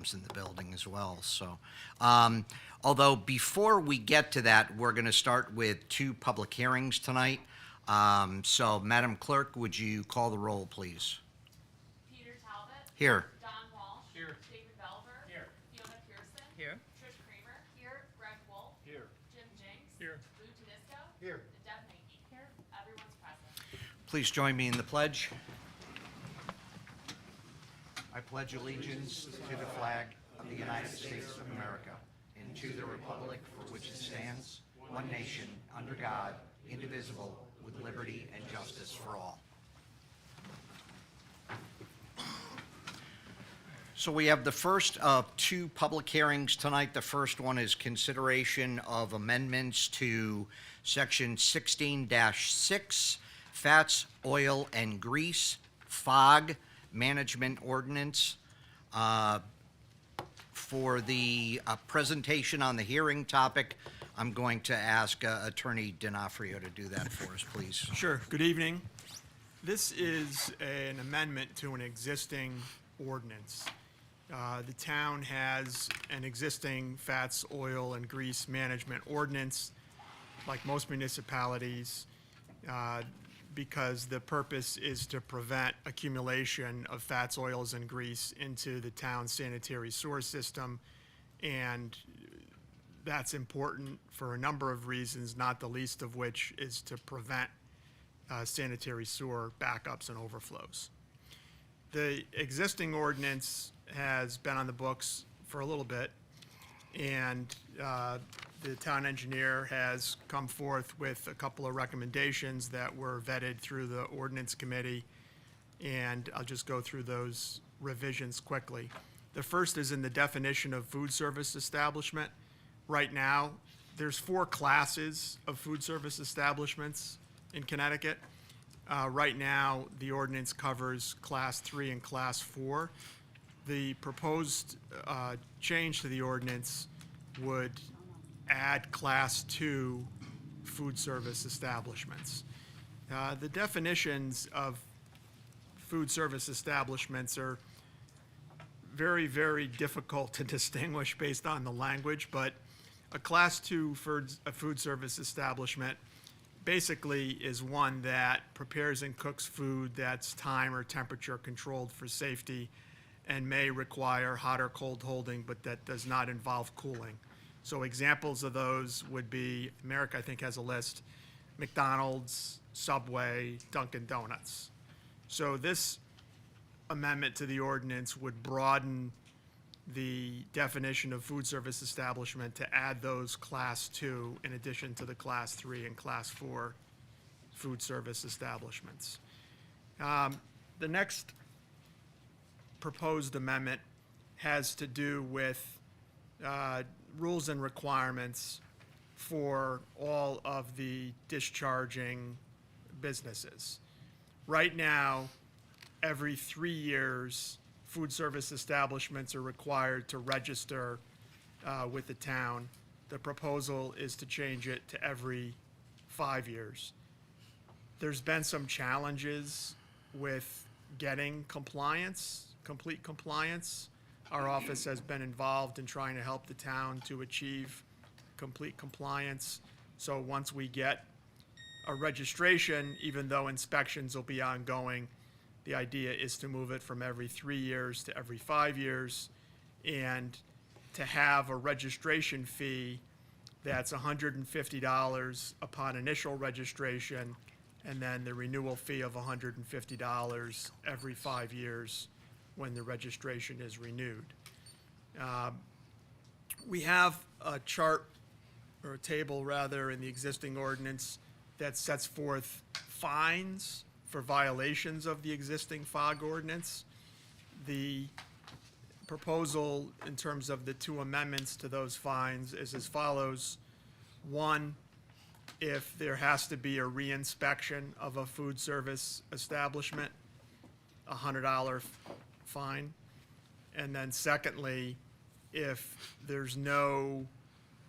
in the building as well. So, although before we get to that, we're going to start with two public hearings tonight. So, Madam Clerk, would you call the roll, please? Peter Talbot. Here. Don Walsh. Here. David Belver. Here. Fiona Pearson. Here. Trish Kramer. Here. Greg Wolf. Here. Jim Jenks. Here. Lou Tedisco. Here. And Deb Mankey. Here. Everyone's present. Please join me in the pledge. I pledge allegiance to the flag of the United States of America and to the republic for which it stands, one nation, under God, indivisible, with liberty and justice for all. So we have the first of two public hearings tonight. The first one is consideration of amendments to Section 16-6, Fats, Oil, and Grease, FOG, Management Ordinance. For the presentation on the hearing topic, I'm going to ask Attorney D'Onofrio to do that for us, please. Sure. Good evening. This is an amendment to an existing ordinance. The town has an existing fats, oil, and grease management ordinance, like most municipalities, because the purpose is to prevent accumulation of fats, oils, and grease into the town's sanitary sewer system. And that's important for a number of reasons, not the least of which is to prevent sanitary sewer backups and overflows. The existing ordinance has been on the books for a little bit, and the town engineer has come forth with a couple of recommendations that were vetted through the ordinance committee, and I'll just go through those revisions quickly. The first is in the definition of food service establishment. Right now, there's 4 classes of food service establishments in Connecticut. Right now, the ordinance covers Class 3 and Class 4. The proposed change to the ordinance would add Class 2 food service establishments. The definitions of food service establishments are very, very difficult to distinguish based on the language, but a Class 2 food service establishment basically is one that prepares and cooks food that's time or temperature controlled for safety and may require hot or cold holding, but that does not involve cooling. So examples of those would be, America, I think, has a list: McDonald's, Subway, Dunkin' Donuts. So this amendment to the ordinance would broaden the definition of food service establishment to add those Class 2 in addition to the Class 3 and Class 4 food service establishments. The next proposed amendment has to do with rules and requirements for all of the discharging businesses. Right now, every 3 years, food service establishments are required to register with the town. The proposal is to change it to every 5 years. There's been some challenges with getting compliance, complete compliance. Our office has been involved in trying to help the town to achieve complete compliance. So once we get a registration, even though inspections will be ongoing, the idea is to move it from every 3 years to every 5 years, and to have a registration fee that's $150 upon initial registration, and then the renewal fee of $150 every 5 years when the registration is renewed. We have a chart, or a table rather, in the existing ordinance that sets forth fines for violations of the existing FOG ordinance. The proposal in terms of the 2 amendments to those fines is as follows. 1, if there has to be a reinspection of a food service establishment, a $100 fine. And then secondly, if there's no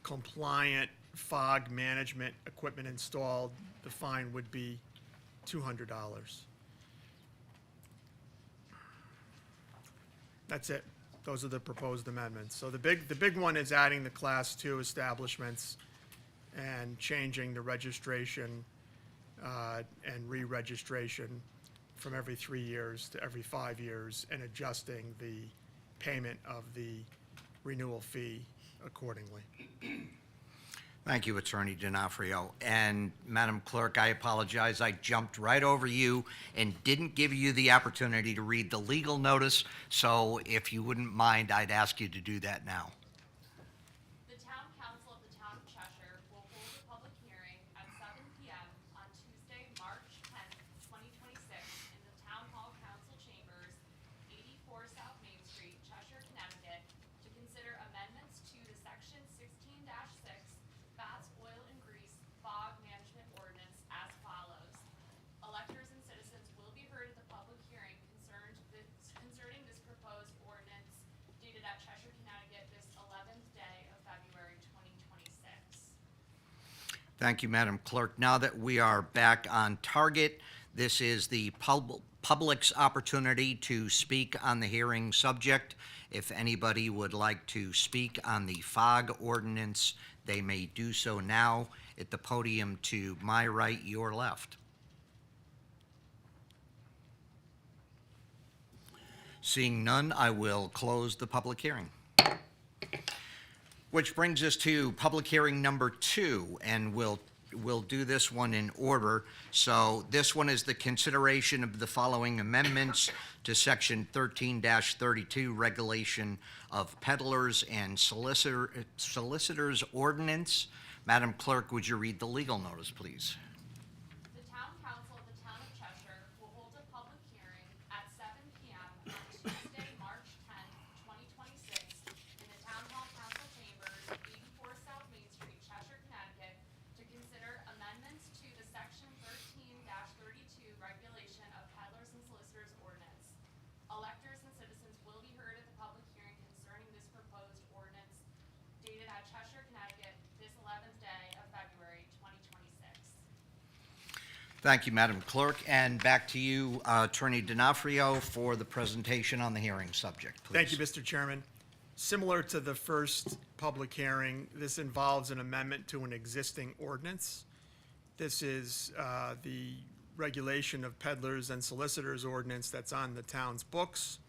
compliant FOG management equipment installed, the fine would be $200. That's it. Those are the proposed amendments. So the big one is adding the Class 2 establishments and changing the registration and re-registration from every 3 years to every 5 years, and adjusting the payment of the renewal fee accordingly. Thank you, Attorney D'Onofrio. And Madam Clerk, I apologize, I jumped right over you and didn't give you the opportunity to read the legal notice, so if you wouldn't mind, I'd ask you to do that now. The Town Council of the Town of Cheshire will hold a public hearing at 7 p.m. on Tuesday, March 10th, 2026, in the Town Hall Council Chambers, 84 South Main Street, Cheshire, Connecticut, to consider amendments to the Section 16-6 Fats, Oil, and Grease Fog Management Ordinance as follows. Electors and citizens will be heard at the public hearing concerning this proposed ordinance dated at Cheshire, Connecticut, this 11th day of February 2026. Thank you, Madam Clerk. Now that we are back on target, this is the public's opportunity to speak on the hearing subject. If anybody would like to speak on the fog ordinance, they may do so now at the podium to my right, your left. Seeing none, I will close the public hearing. Which brings us to public hearing number 2, and we'll do this one in order. So this one is the consideration of the following amendments to Section 13-32, Regulation of Peddlers and Solicitors Ordinance. Madam Clerk, would you read the legal notice, please? The Town Council of the Town of Cheshire will hold a public hearing at 7 p.m. on Tuesday, March 10th, 2026, in the Town Hall Council Chambers, 84 South Main Street, Cheshire, Connecticut, to consider amendments to the Section 13-32 Regulation of Peddlers and Solicitors Ordinance. Electors and citizens will be heard at the public hearing concerning this proposed ordinance dated at Cheshire, Connecticut, this 11th day of February 2026. Thank you, Madam Clerk. And back to you, Attorney D'Onofrio, for the presentation on the hearing subject, please. Thank you, Mr. Chairman. Similar to the first public hearing, this involves an amendment to an existing ordinance. This is the regulation of peddlers and solicitors ordinance that's on the town's books.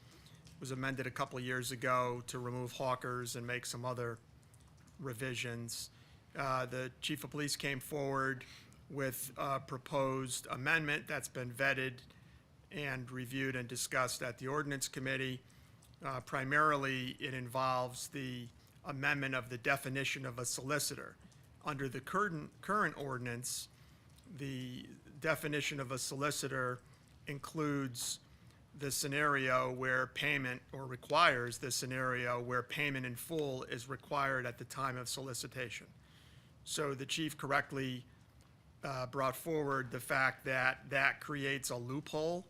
It was amended a couple of years ago to remove hawkers and make some other revisions. The chief of police came forward with a proposed amendment that's been vetted and reviewed and discussed at the ordinance committee. Primarily, it involves the amendment of the definition of a solicitor. Under the current ordinance, the definition of a solicitor includes the scenario where payment, or requires the scenario where payment in full is required at the time of solicitation. So the chief correctly brought forward the fact that that creates a loophole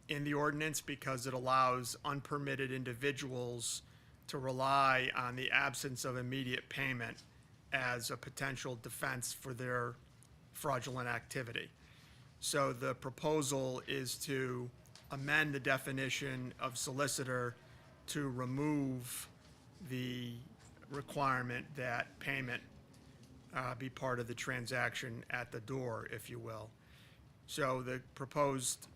in the ordinance because it allows unpermitted individuals to rely on the absence of immediate payment as a potential defense for their fraudulent activity. So the proposal is to amend the definition of solicitor to remove the requirement that payment be part of the transaction at the door, if you will. So the proposed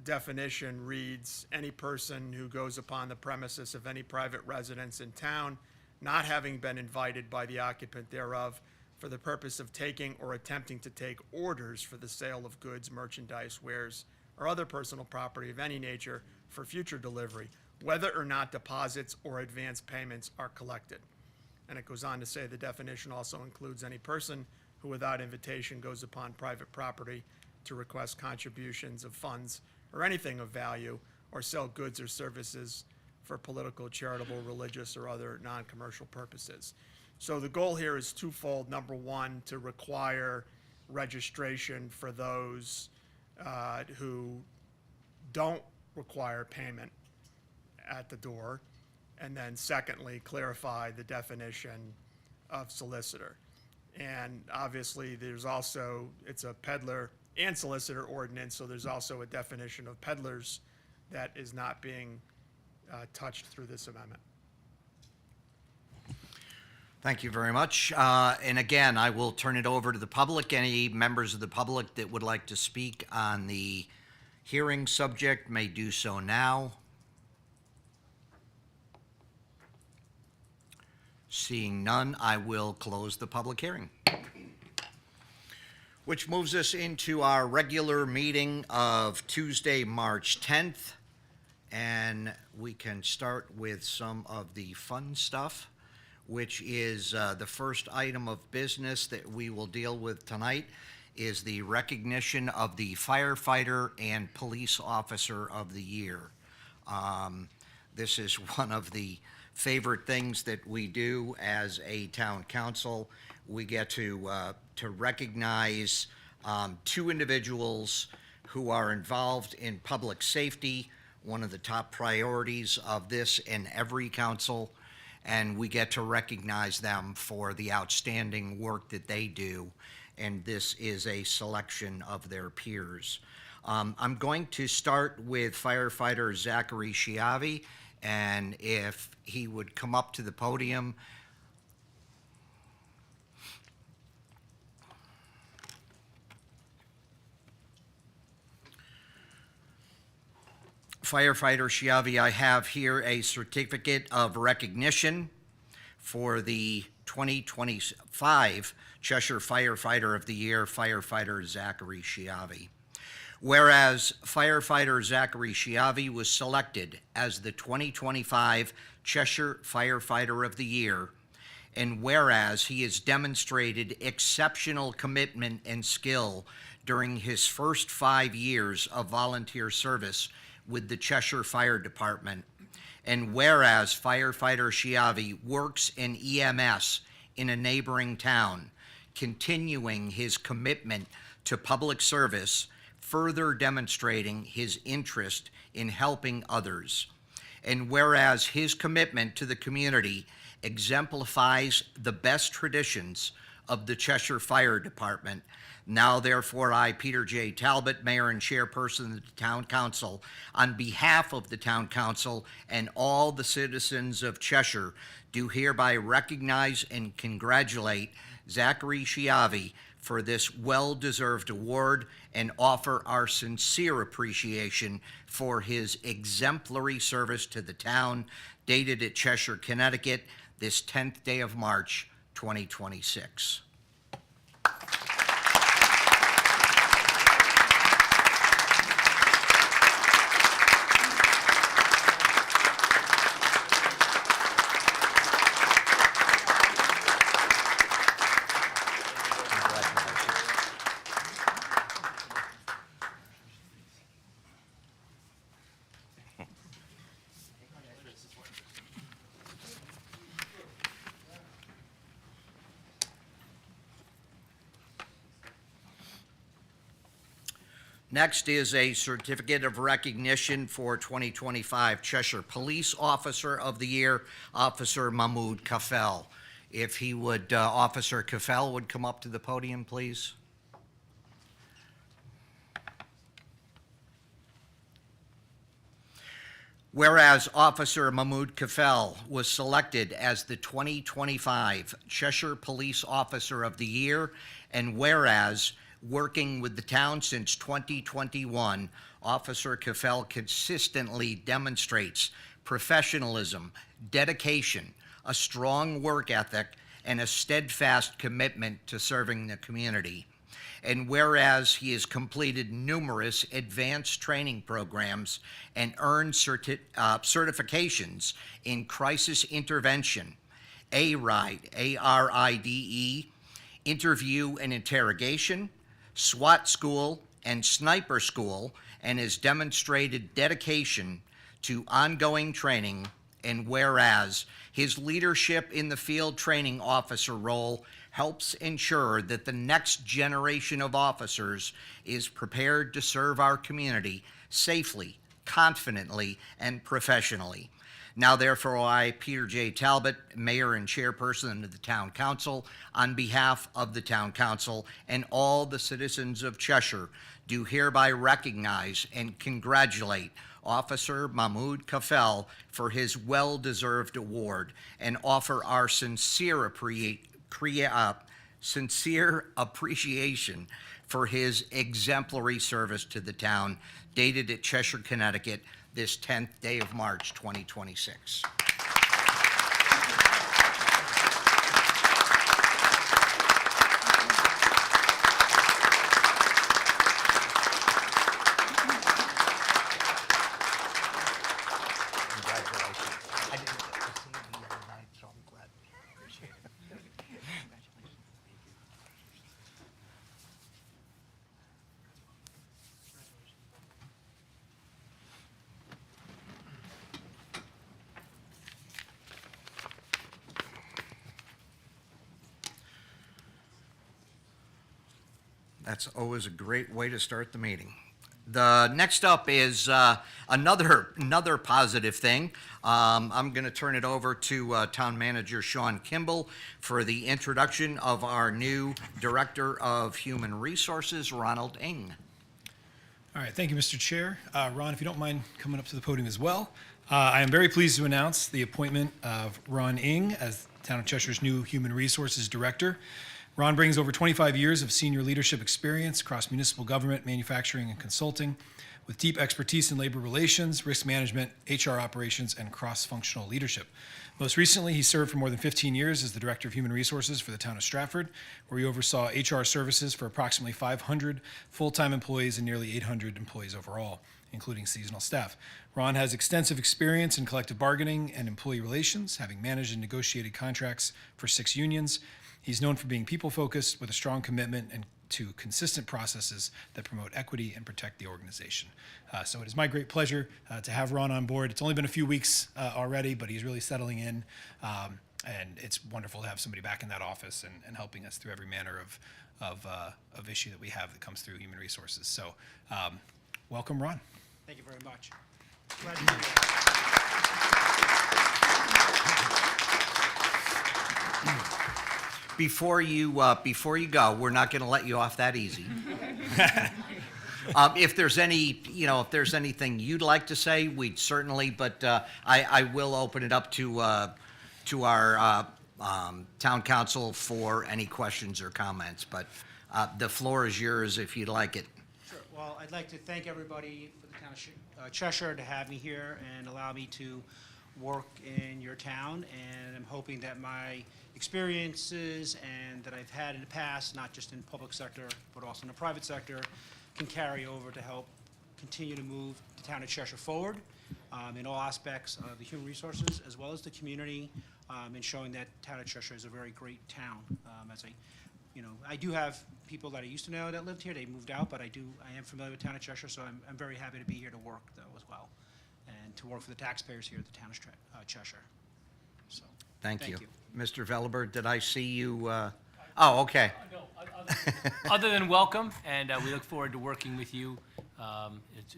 definition reads, any person who goes upon the premises of any private residence in town, not having been invited by the occupant thereof for the purpose of taking or attempting to take orders for the sale of goods, merchandise, wares, or other personal property of any nature for future delivery, whether or not deposits or advance payments are collected. And it goes on to say the definition also includes any person who without invitation goes upon private property to request contributions of funds or anything of value, or sell goods or services for political, charitable, religious, or other non-commercial purposes. So the goal here is twofold. Number one, to require registration for those who don't require payment at the door. And then secondly, clarify the definition of solicitor. And obviously, there's also, it's a peddler and solicitor ordinance, so there's also a definition of peddlers that is not being touched through this amendment. Thank you very much. And again, I will turn it over to the public. Any members of the public that would like to speak on the hearing subject may do so now. Seeing none, I will close the public hearing. Which moves us into our regular meeting of Tuesday, March 10th. And we can start with some of the fun stuff, which is the first item of business that we will deal with tonight is the recognition of the firefighter and police officer of the year. This is one of the favorite things that we do as a town council. We get to recognize two individuals who are involved in public safety, one of the top priorities of this in every council, and we get to recognize them for the outstanding work that they do, and this is a selection of their peers. I'm going to start with firefighter Zachary Chiavi, and if he would come up to the podium. Firefighter Chiavi, I have here a certificate of recognition for the 2025 Cheshire Firefighter of the Year, firefighter Zachary Chiavi. Whereas firefighter Zachary Chiavi was selected as the 2025 Cheshire Firefighter of the Year, and whereas he has demonstrated exceptional commitment and skill during his first 5 years of volunteer service with the Cheshire Fire Department, and whereas firefighter Chiavi works in EMS in a neighboring town, continuing his commitment to public service, further demonstrating his interest in helping others. And whereas his commitment to the community exemplifies the best traditions of the Cheshire Fire Department, now therefore I, Peter J. Talbot, Mayor and Chairperson of the Town Council, on behalf of the Town Council and all the citizens of Cheshire, do hereby recognize and congratulate Zachary Chiavi for this well-deserved award and offer our sincere appreciation for his exemplary service to the town, dated at Cheshire, Connecticut, this 10th day of March, 2026. Next is a certificate of recognition for 2025 Cheshire Police Officer of the Year, Officer Mahmoud Kafel. If he would, Officer Kafel would come up to the podium, please. Whereas Officer Mahmoud Kafel was selected as the 2025 Cheshire Police Officer of the Year, and whereas working with the town since 2021, Officer Kafel consistently demonstrates professionalism, dedication, a strong work ethic, and a steadfast commitment to serving the community. And whereas he has completed numerous advanced training programs and earned certifications in crisis intervention, ARIDE, A-R-I-D-E, interview and interrogation, SWAT school, and sniper school, and has demonstrated dedication to ongoing training, and whereas his leadership in the field training officer role helps ensure that the next generation of officers is prepared to serve our community safely, confidently, and professionally. Now therefore I, Peter J. Talbot, Mayor and Chairperson of the Town Council, on behalf of the Town Council and all the citizens of Cheshire, do hereby recognize and congratulate Officer Mahmoud Kafel for his well-deserved award and offer our sincere appreciation for his exemplary service to the town, dated at Cheshire, Connecticut, this 10th day of March, 2026. Congratulations. I didn't get to see you the other night, so I'm glad. Appreciate it. Congratulations. That's always a great way to start the meeting. The next up is another positive thing. I'm going to turn it over to Town Manager Sean Kimball for the introduction of our new Director of Human Resources, Ronald Ing. All right, thank you, Mr. Chair. Ron, if you don't mind coming up to the podium as well. I am very pleased to announce the appointment of Ron Ing as Town of Cheshire's new Human Resources Director. Ron brings over 25 years of senior leadership experience across municipal government, manufacturing, and consulting, with deep expertise in labor relations, risk management, HR operations, and cross-functional leadership. Most recently, he served for more than 15 years as the Director of Human Resources for the town of Stratford, where he oversaw HR services for approximately 500 full-time employees and nearly 800 employees overall, including seasonal staff. Ron has extensive experience in collective bargaining and employee relations, having managed and negotiated contracts for 6 unions. He's known for being people-focused with a strong commitment and to consistent processes that promote equity and protect the organization. So it is my great pleasure to have Ron on board. It's only been a few weeks already, but he's really settling in. And it's wonderful to have somebody back in that office and helping us through every manner of issue that we have that comes through human resources. So welcome, Ron. Thank you very much. Glad to be here. Before you go, we're not going to let you off that easy. If there's anything you'd like to say, we'd certainly, but I will open it up to our town council for any questions or comments, but the floor is yours if you'd like it. Sure. Well, I'd like to thank everybody for the town of Cheshire to have me here and allow me to work in your town, and I'm hoping that my experiences and that I've had in the past, not just in public sector, but also in the private sector, can carry over to help continue to move the town of Cheshire forward in all aspects of the human resources as well as the community, and showing that town of Cheshire is a very great town. I do have people that I used to know that lived here. They moved out, but I am familiar with town of Cheshire, so I'm very happy to be here to work though as well, and to work for the taxpayers here at the town of Cheshire. So Thank you. Mr. Velleber, did I see you? Oh, okay. No, other than welcome, and we look forward to working with you.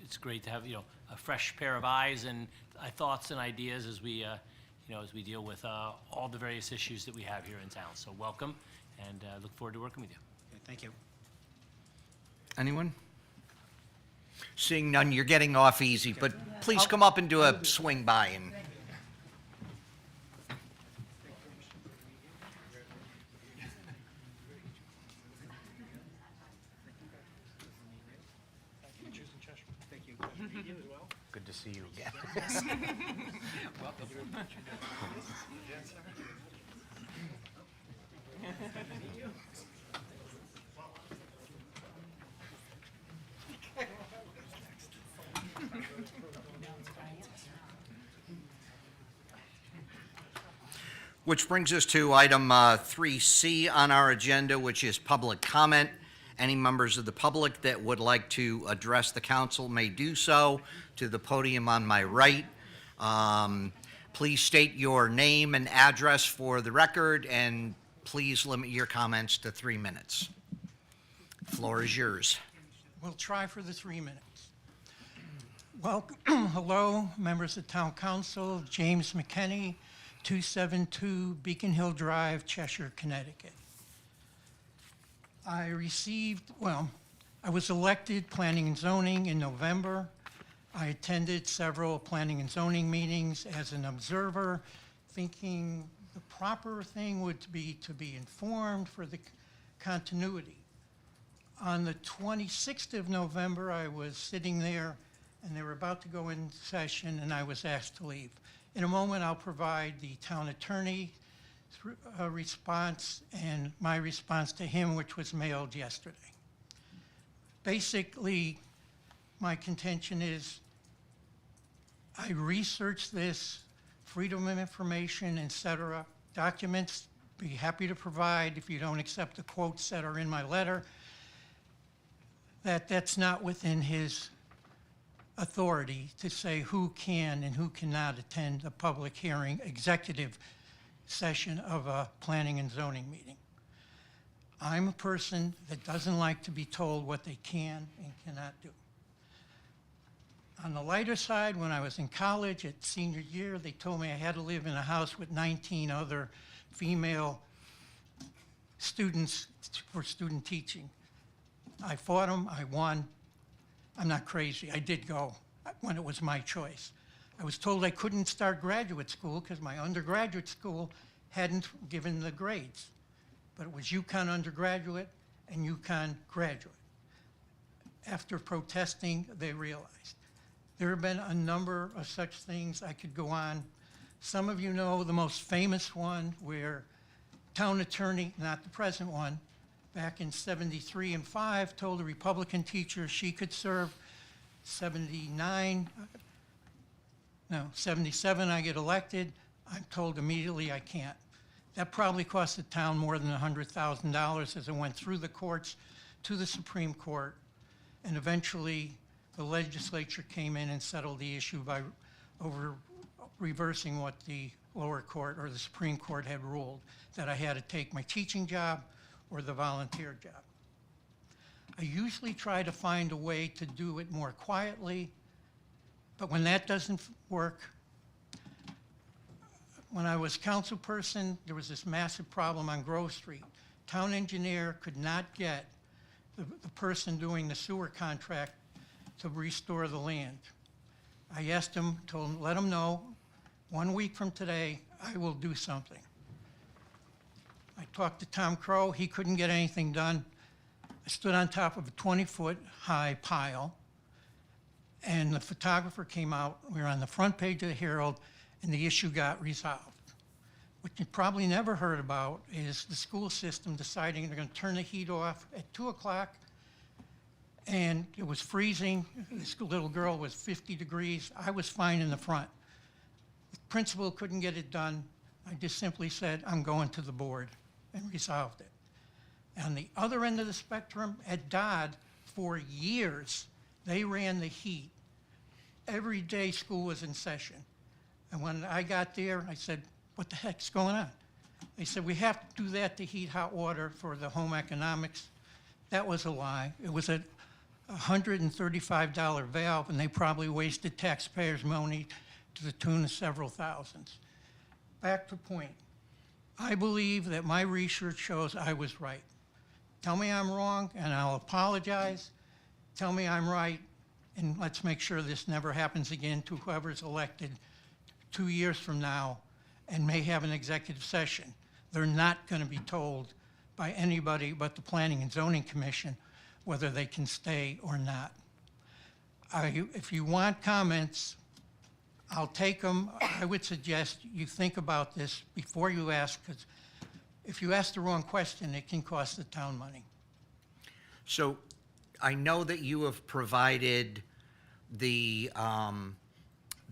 It's great to have a fresh pair of eyes and thoughts and ideas as we deal with all the various issues that we have here in town. So welcome, and look forward to working with you. okay, thank you. Anyone? Seeing none, you're getting off easy, but please come up and do a swing by and. Thank you. You as well. Good to see you again. Which brings us to item 3C on our agenda, which is public comment. Any members of the public that would like to address the council may do so to the podium on my right. Please state your name and address for the record, and please limit your comments to 3 minutes. Floor is yours. We'll try for the 3 minutes. Welcome, hello, members of Town Council, James McKenney, 272 Beacon Hill Drive, Cheshire, Connecticut. I was elected Planning and Zoning in November. I attended several planning and zoning meetings as an observer, thinking the proper thing would be to be informed for the continuity. On the 26th of November, I was sitting there, and they were about to go in session, and I was asked to leave. In a moment, I'll provide the town attorney response and my response to him, which was mailed yesterday. Basically, my contention is I researched this, freedom of information, et cetera, documents, be happy to provide if you don't accept the quotes that are in my letter, that's not within his authority to say who can and who cannot attend a public hearing, executive session of a planning and zoning meeting. I'm a person that doesn't like to be told what they can and cannot do. On the lighter side, when I was in college at senior year, they told me I had to live in a house with 19 other female students for student teaching. I fought them, I won. I'm not crazy, I did go when it was my choice. I was told I couldn't start graduate school because my undergraduate school hadn't given the grades. But it was UConn undergraduate and UConn graduate. After protesting, they realized. There have been a number of such things. I could go on. Some of you know the most famous one where town attorney, not the present one, back in 73 and 5, told a Republican teacher she could serve 77 I get elected. I'm told immediately I can't. That probably cost the town more than $100,000 as it went through the courts to the Supreme Court. And eventually, the legislature came in and settled the issue by reversing what the lower court or the Supreme Court had ruled, that I had to take my teaching job or the volunteer job. I usually try to find a way to do it more quietly, but when that doesn't work, when I was council person, there was this massive problem on Grove Street. Town engineer could not get the person doing the sewer contract to restore the land. I asked him, told him, let him know, 1 week from today, I will do something. I talked to Tom Crow, he couldn't get anything done. I stood on top of a 20-foot high pile, and the photographer came out. We were on the front page of the Herald, and the issue got resolved. What you probably never heard about is the school system deciding they're going to turn the heat off at 2 o'clock, and it was freezing. This little girl was 50 degrees. I was fine in the front. The principal couldn't get it done. I just simply said, I'm going to the board, and resolved it. On the other end of the spectrum, at Dodd, for years, they ran the heat. Every day school was in session. And when I got there, I said, what the heck's going on? They said, we have to do that to heat hot water for the home economics. That was a lie. It was a $135 valve, and they probably wasted taxpayers' money to the tune of several thousands. Back to point. I believe that my research shows I was right. Tell me I'm wrong, and I'll apologize. Tell me I'm right, and let's make sure this never happens again to whoever's elected 2 years from now and may have an executive session. They're not going to be told by anybody but the Planning and Zoning Commission whether they can stay or not. If you want comments, I'll take them. I would suggest you think about this before you ask, because if you ask the wrong question, it can cost the town money. So I know that you have provided the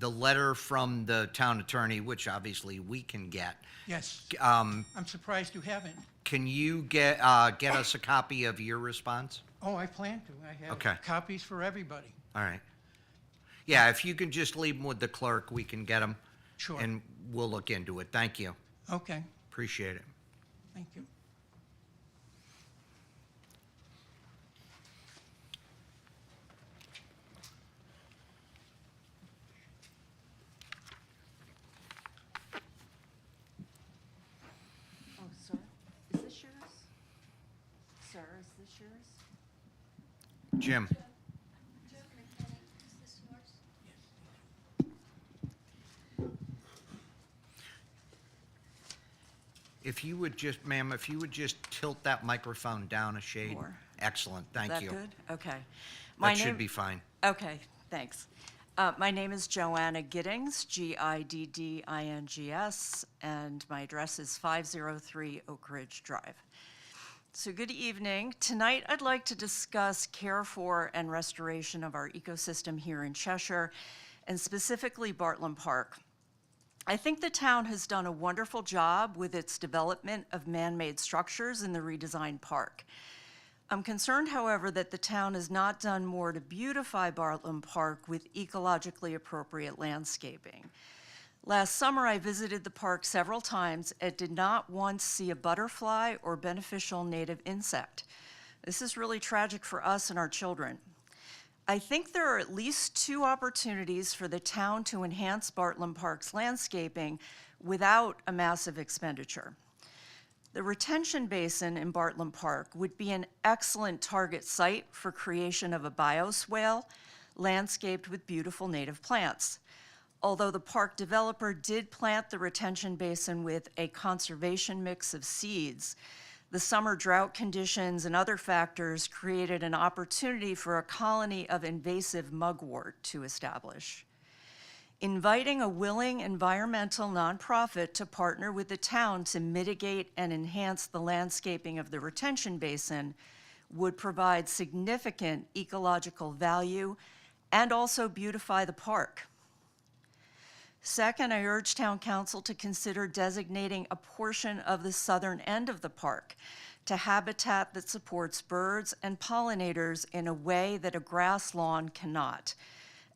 letter from the town attorney, which obviously we can get. Yes, Um, I'm surprised you haven't. Can you get us a copy of your response? Oh, I plan to. I have Okay. copies for everybody. All right. Yeah, if you can just leave them with the clerk, we can get them. Sure. And we'll look into it. Thank you. Okay, Appreciate it. thank you. Oh, sir, is this yours? Sir, is this yours? Jim? If you would just, ma'am, if you would just tilt that microphone down a shade. More. Excellent, thank you. Is that good? Okay. My That should name- be fine. Okay, thanks. My name is Joanna Giddings, Giddings, and my address is 503 Oak Ridge Drive. So good evening. Tonight, I'd like to discuss care for and restoration of our ecosystem here in Cheshire, and specifically Bartlam Park. I think the town has done a wonderful job with its development of man-made structures in the redesigned park. I'm concerned, however, that the town has not done more to beautify Bartlam Park with ecologically appropriate landscaping. Last summer, I visited the park several times and did not once see a butterfly or beneficial native insect. This is really tragic for us and our children. I think there are at least 2 opportunities for the town to enhance Bartlam Park's landscaping without a massive expenditure. The retention basin in Bartlam Park would be an excellent target site for creation of a bioswale landscaped with beautiful native plants. Although the park developer did plant the retention basin with a conservation mix of seeds, the summer drought conditions and other factors created an opportunity for a colony of invasive mugwort to establish. Inviting a willing environmental nonprofit to partner with the town to mitigate and enhance the landscaping of the retention basin would provide significant ecological value and also beautify the park. Second, I urge Town Council to consider designating a portion of the southern end of the park to habitat that supports birds and pollinators in a way that a grass lawn cannot,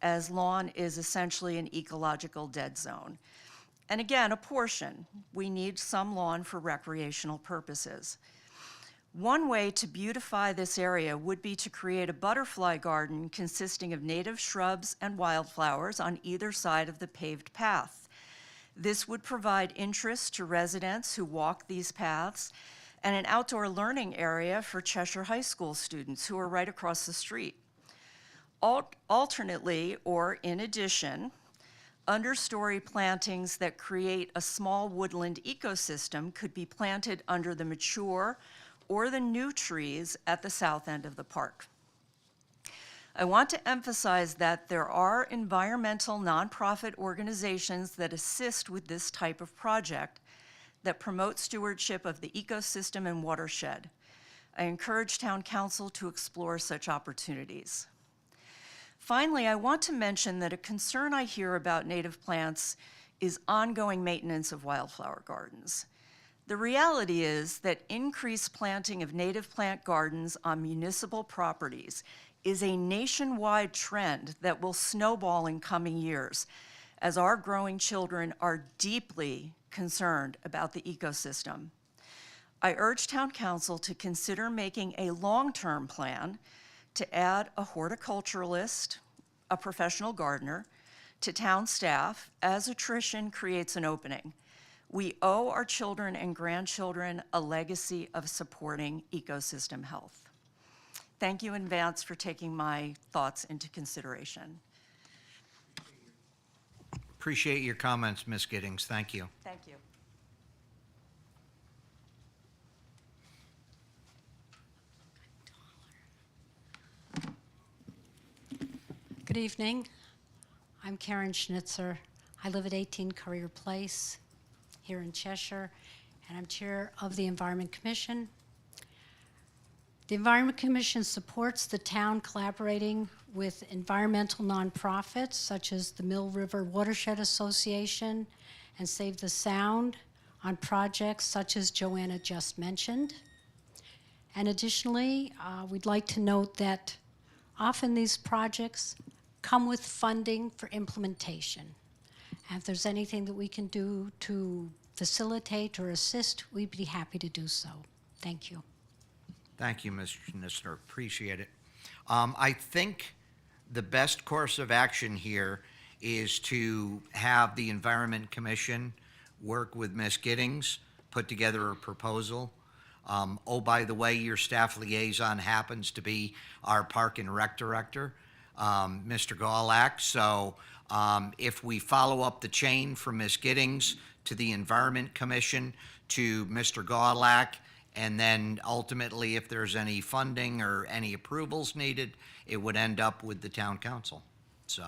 as lawn is essentially an ecological dead zone. And again, a portion. We need some lawn for recreational purposes. One way to beautify this area would be to create a butterfly garden consisting of native shrubs and wildflowers on either side of the paved path. This would provide interest to residents who walk these paths and an outdoor learning area for Cheshire High School students who are right across the street. Alternately, or in addition, understory plantings that create a small woodland ecosystem could be planted under the mature or the new trees at the south end of the park. I want to emphasize that there are environmental nonprofit organizations that assist with this type of project that promote stewardship of the ecosystem and watershed. I encourage Town Council to explore such opportunities. Finally, I want to mention that a concern I hear about native plants is ongoing maintenance of wildflower gardens. The reality is that increased planting of native plant gardens on municipal properties is a nationwide trend that will snowball in coming years, as our growing children are deeply concerned about the ecosystem. I urge Town Council to consider making a long-term plan to add a horticulturalist, a professional gardener, to town staff as attrition creates an opening. We owe our children and grandchildren a legacy of supporting ecosystem health. Thank you in advance for taking my thoughts into consideration. Appreciate your comments, Ms. Giddings, thank you. Thank you. Good evening. I'm Karen Schnitzer. I live at 18 Courier Place here in Cheshire, and I'm chair of the Environment Commission. The Environment Commission supports the town collaborating with environmental nonprofits such as the Mill River Watershed Association and Save the Sound on projects such as Joanna just mentioned. And additionally, we'd like to note that often these projects come with funding for implementation. And if there's anything that we can do to facilitate or assist, we'd be happy to do so. Thank you. Thank you, Ms. Schnitzer, appreciate it. I think the best course of action here is to have the Environment Commission work with Ms. Giddings, put together a proposal. Oh, by the way, your staff liaison happens to be our Park and Rec Director, Mr. Gawlak. So if we follow up the chain from Ms. Giddings to the Environment Commission to Mr. Godlack, and then ultimately, if there's any funding or any approvals needed, it would end up with the town council. So,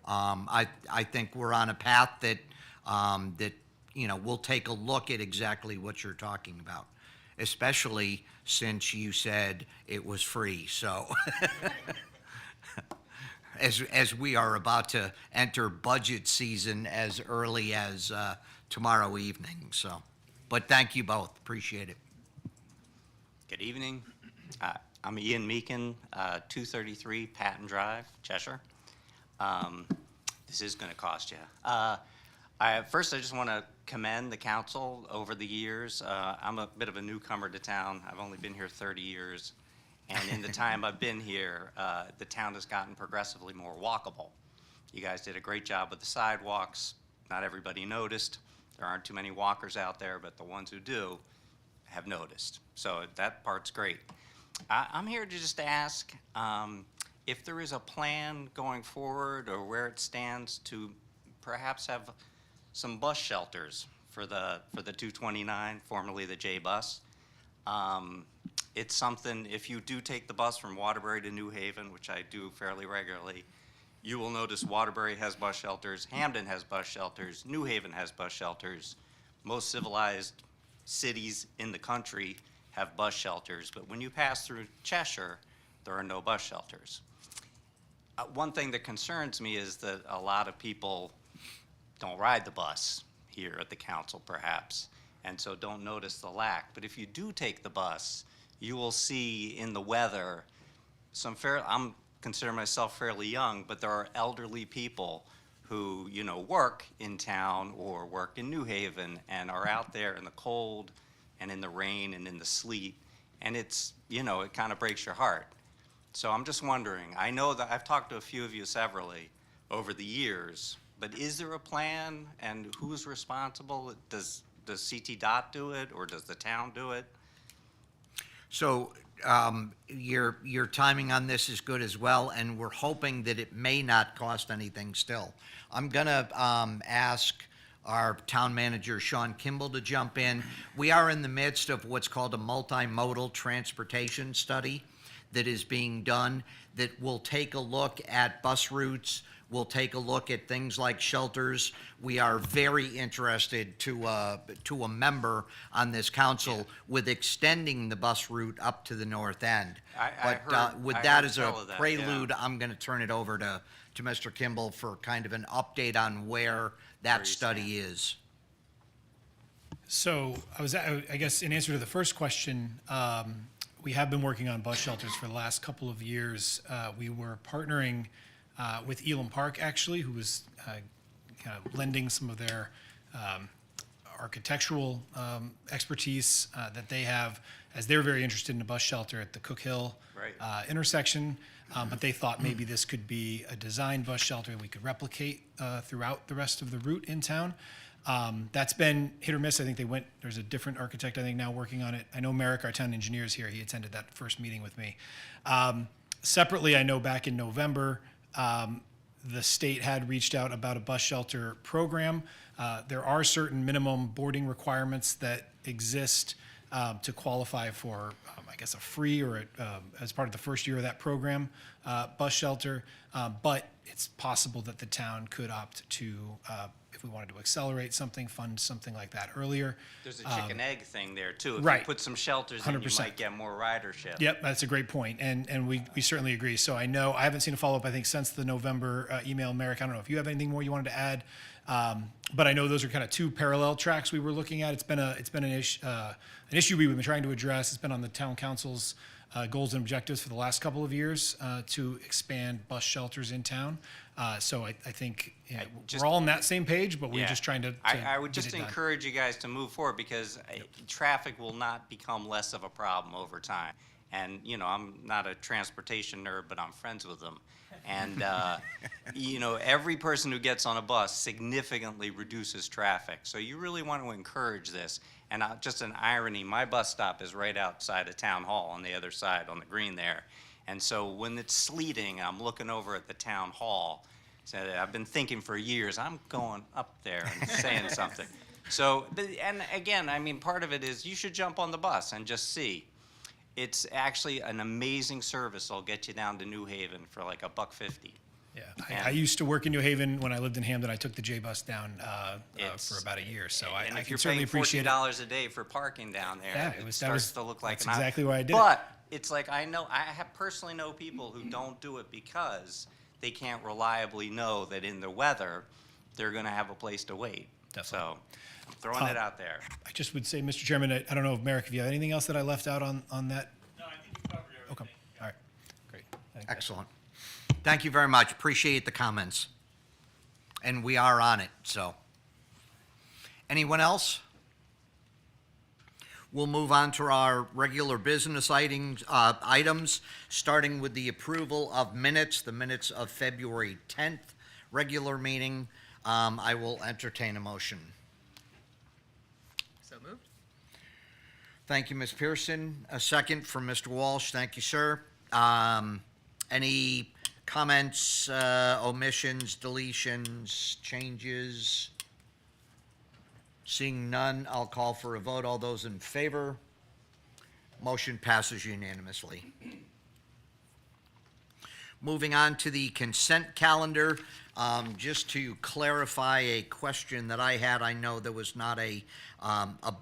I think we're on a path that, we'll take a look at exactly what you're talking about, especially since you said it was free, so. As we are about to enter budget season as early as tomorrow evening, so. But thank you both, appreciate it. Good evening. I'm Ian Meakin, 233 Patton Drive, Cheshire. This is going to cost you. First, I just want to commend the council over the years. I'm a bit of a newcomer to town. I've only been here 30 years. And in the time I've been here, the town has gotten progressively more walkable. You guys did a great job with the sidewalks. Not everybody noticed. There aren't too many walkers out there, but the ones who do have noticed. So that part's great. I'm here to just ask if there is a plan going forward or where it stands to perhaps have some bus shelters for the 229, formerly the J bus. It's something, if you do take the bus from Waterbury to New Haven, which I do fairly regularly, you will notice Waterbury has bus shelters, Hamden has bus shelters, New Haven has bus shelters. Most civilized cities in the country have bus shelters, but when you pass through Cheshire, there are no bus shelters. One thing that concerns me is that a lot of people don't ride the bus here at the council, perhaps, and so don't notice the lack. But if you do take the bus, you will see in the weather I'm consider myself fairly young, but there are elderly people who, work in town or work in New Haven and are out there in the cold and in the rain and in the sleet, and it's, it kind of breaks your heart. So I'm just wondering, I know that I've talked to a few of you severally over the years, but is there a plan, and who's responsible? Does CT Dot do it, or does the town do it? So your timing on this is good as well, and we're hoping that it may not cost anything still. I'm gonna ask our town manager, Sean Kimball, to jump in. We are in the midst of what's called a multimodal transportation study that is being done that will take a look at bus routes. We'll take a look at things like shelters. We are very interested to a member on this council with extending the bus route up to the north end. With that as a prelude, I'm going to turn it over to Mr. Kimball for kind of an update on where that study is. So I guess in answer to the first question, we have been working on bus shelters for the last couple of years. We were partnering with Elam Park, actually, who was kind of lending some of their architectural expertise that they have, as they're very interested in a bus shelter at the Cook Hill intersection. But they thought maybe this could be a design bus shelter we could replicate throughout the rest of the route in town. That's been hit or miss. I think there's a different architect, I think, now working on it. I know Merrick, our town engineer, is here. He attended that first meeting with me. Separately, I know back in November, the state had reached out about a bus shelter program. There are certain minimum boarding requirements that exist to qualify for, I guess, a free or as part of the first year of that program, bus shelter. But it's possible that the town could opt to, if we wanted to accelerate something, fund something like that earlier. There's a chicken-egg thing there, too. If right. you put some shelters in, you 100%. might get more ridership. Yep, that's a great point, and we certainly agree. So I know, I haven't seen a follow-up, I think, since the November email. Merrick, I don't know if you have anything more you wanted to add, but I know those are kind of two parallel tracks we were looking at. It's been an issue we've been trying to address. It's been on the town council's goals and objectives for the last couple of years to expand bus shelters in town. So I think we're all on that same page, but we're just trying to I would get just it done. encourage you guys to move forward because traffic will not become less of a problem over time. And, I'm not a transportation nerd, but I'm friends with them. And, every person who gets on a bus significantly reduces traffic. So you really want to encourage this. And just an irony, my bus stop is right outside of Town Hall on the other side, on the green there. And so when it's sleeting, I'm looking over at the Town Hall. So I've been thinking for years, I'm going up there and saying something. So, and again, I mean, part of it is you should jump on the bus and just see. It's actually an amazing service. It'll get you down to New Haven for like $1.50. Yeah, And- I used to work in New Haven when I lived in Hamden. I took the J bus down It's- for about a year, so And I if can you're certainly paying appreciate it. $14 a day for parking down there, Yeah, it that starts was- to look like that's an op- exactly why I did it. But it's like I personally know people who don't do it because they can't reliably know that in the weather they're going to have a place to wait. Definitely. So I'm throwing it out there. I just would say, Mr. Chairman, I don't know, Merrick, if you have anything else that I left out on that? No, I think you covered everything. Okay, all right, great. I think that's- Excellent. Thank you very much. Appreciate the comments. And we are on it, so. Anyone else? We'll move on to our regular business items, starting with the approval of minutes, the minutes of February 10th, regular meeting. I will entertain a motion. So moved. Thank you, Ms. Pearson. A second from Mr. Walsh. Thank you, sir. Any comments, omissions, deletions, changes? Seeing none, I'll call for a vote. All those in favor? Motion passes unanimously. Moving on to the consent calendar, just to clarify a question that I had, I know there was not a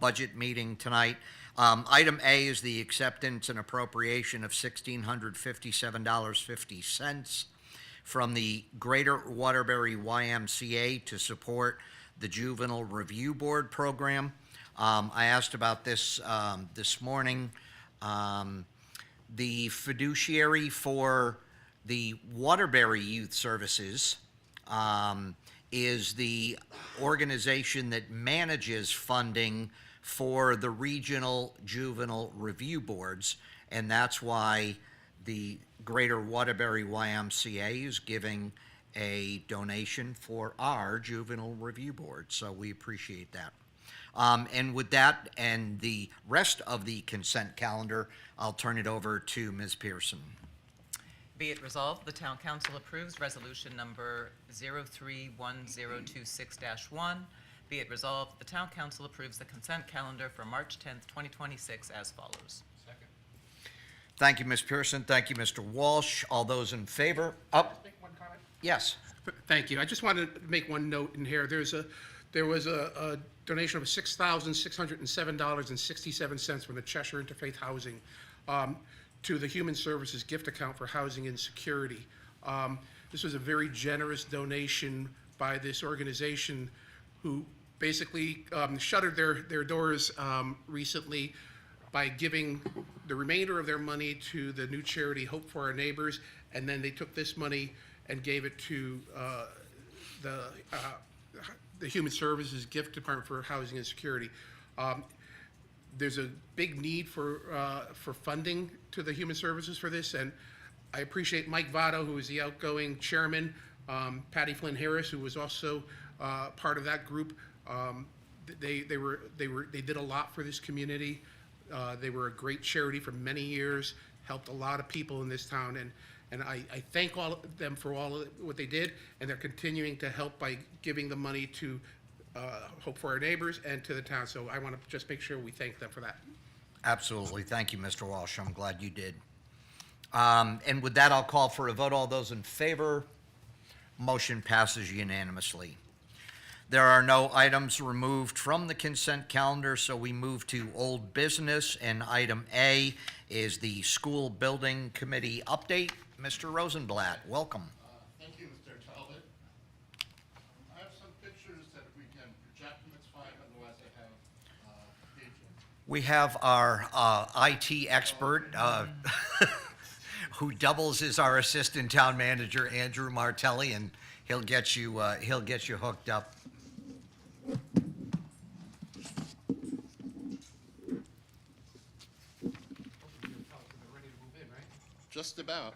budget meeting tonight. Item A is the acceptance and appropriation of $1,657.50 from the Greater Waterbury YMCA to support the Juvenile Review Board program. I asked about this this morning. The fiduciary for the Waterbury Youth Services is the organization that manages funding for the regional juvenile review boards, and that's why the Greater Waterbury YMCA is giving a donation for our juvenile review board, so we appreciate that. And with that and the rest of the consent calendar, I'll turn it over to Ms. Pearson. Be it resolved, the Town Council approves Resolution Number 031026-1. Be it resolved, the Town Council approves the consent calendar for March 10th, 2026 as follows. Thank you, Ms. Pearson. Thank you, Mr. Walsh. All those in favor? Up. Make one comment? Yes. Thank you. I just wanted to make one note in here. There was a donation of $6,607.67 from the Cheshire Interfaith Housing to the Human Services gift account for housing and security. This was a very generous donation by this organization who basically shuttered their doors recently by giving the remainder of their money to the new charity Hope for Our Neighbors, and then they took this money and gave it to the Human Services Gift Department for Housing and Security. There's a big need for funding to the Human Services for this, and I appreciate Mike Votto, who is the outgoing chairman, Patty Flynn Harris, who was also part of that group. They did a lot for this community. They were a great charity for many years, helped a lot of people in this town, and I thank all of them for all of what they did, and they're continuing to help by giving the money to Hope for Our Neighbors and to the town. So I want to just make sure we thank them for that. Absolutely. Thank you, Mr. Walsh. I'm glad you did. And with that, I'll call for a vote. All those in favor? Motion passes unanimously. There are no items removed from the consent calendar, so we move to old business, and item A is the school building committee update. Mr. Rosenblatt, welcome. Thank you, Mr. Talbot. I have some pictures that if we can project them, it's fine, otherwise I have pages. We have our IT expert, who doubles as our assistant town manager, Andrew Martelli, and he'll get you hooked up. Just about.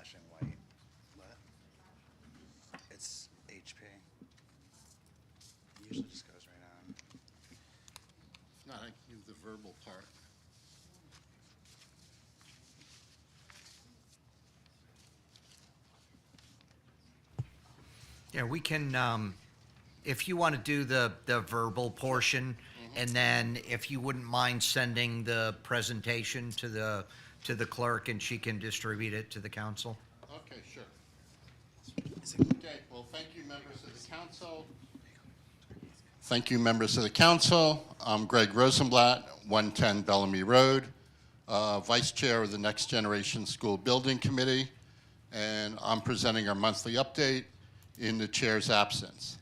flashing white. What? It's HP. Usually just goes right on. If not, I can give the verbal part. Yeah, we can, if you want to do the verbal portion, and then if you wouldn't mind sending the presentation to the clerk, and she can distribute it to the council. Okay, sure. Okay, well, thank you, members of the council. Thank you, members of the council. I'm Greg Rosenblatt, 110 Bellamy Road, Vice Chair of the Next Generation School Building Committee, and I'm presenting our monthly update in the chair's absence.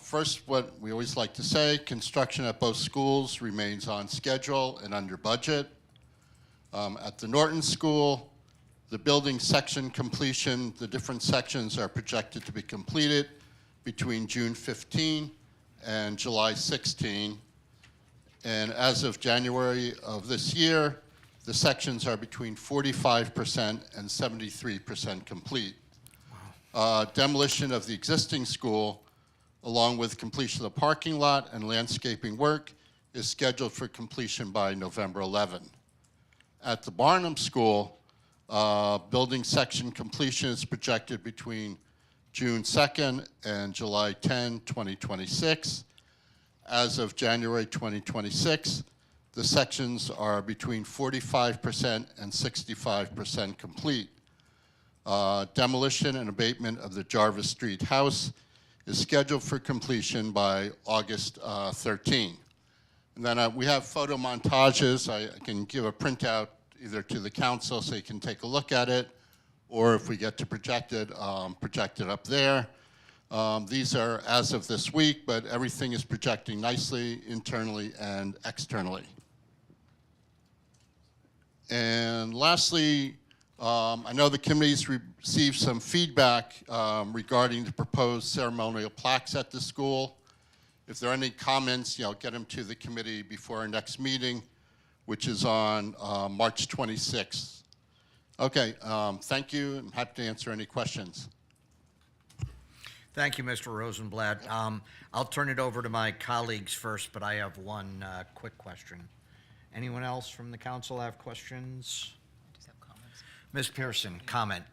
First, what we always like to say, construction at both schools remains on schedule and under budget. At the Norton School, the building section completion, the different sections are projected to be completed between June 15 and July 16. And as of January of this year, the sections are between 45% and 73% complete. Demolition of the existing school, along with completion of the parking lot and landscaping work, is scheduled for completion by November 11. At the Barnum School, building section completion is projected between June 2nd and July 10, 2026. As of January 2026, the sections are between 45% and 65% complete. Demolition and abatement of the Jarvis Street house is scheduled for completion by August 13. And then we have photo montages. I can give a printout either to the council so you can take a look at it, or if we get to project it up there. These are as of this week, but everything is projecting nicely internally and externally. And lastly, I know the committee's received some feedback regarding the proposed ceremonial plaques at the school. If there are any comments, get them to the committee before our next meeting, which is on March 26th. Okay, thank you. I'm happy to answer any questions. Thank you, Mr. Rosenblatt. I'll turn it over to my colleagues first, but I have one quick question. Anyone else from the council have questions? I just have comments. Ms. Pearson, comment.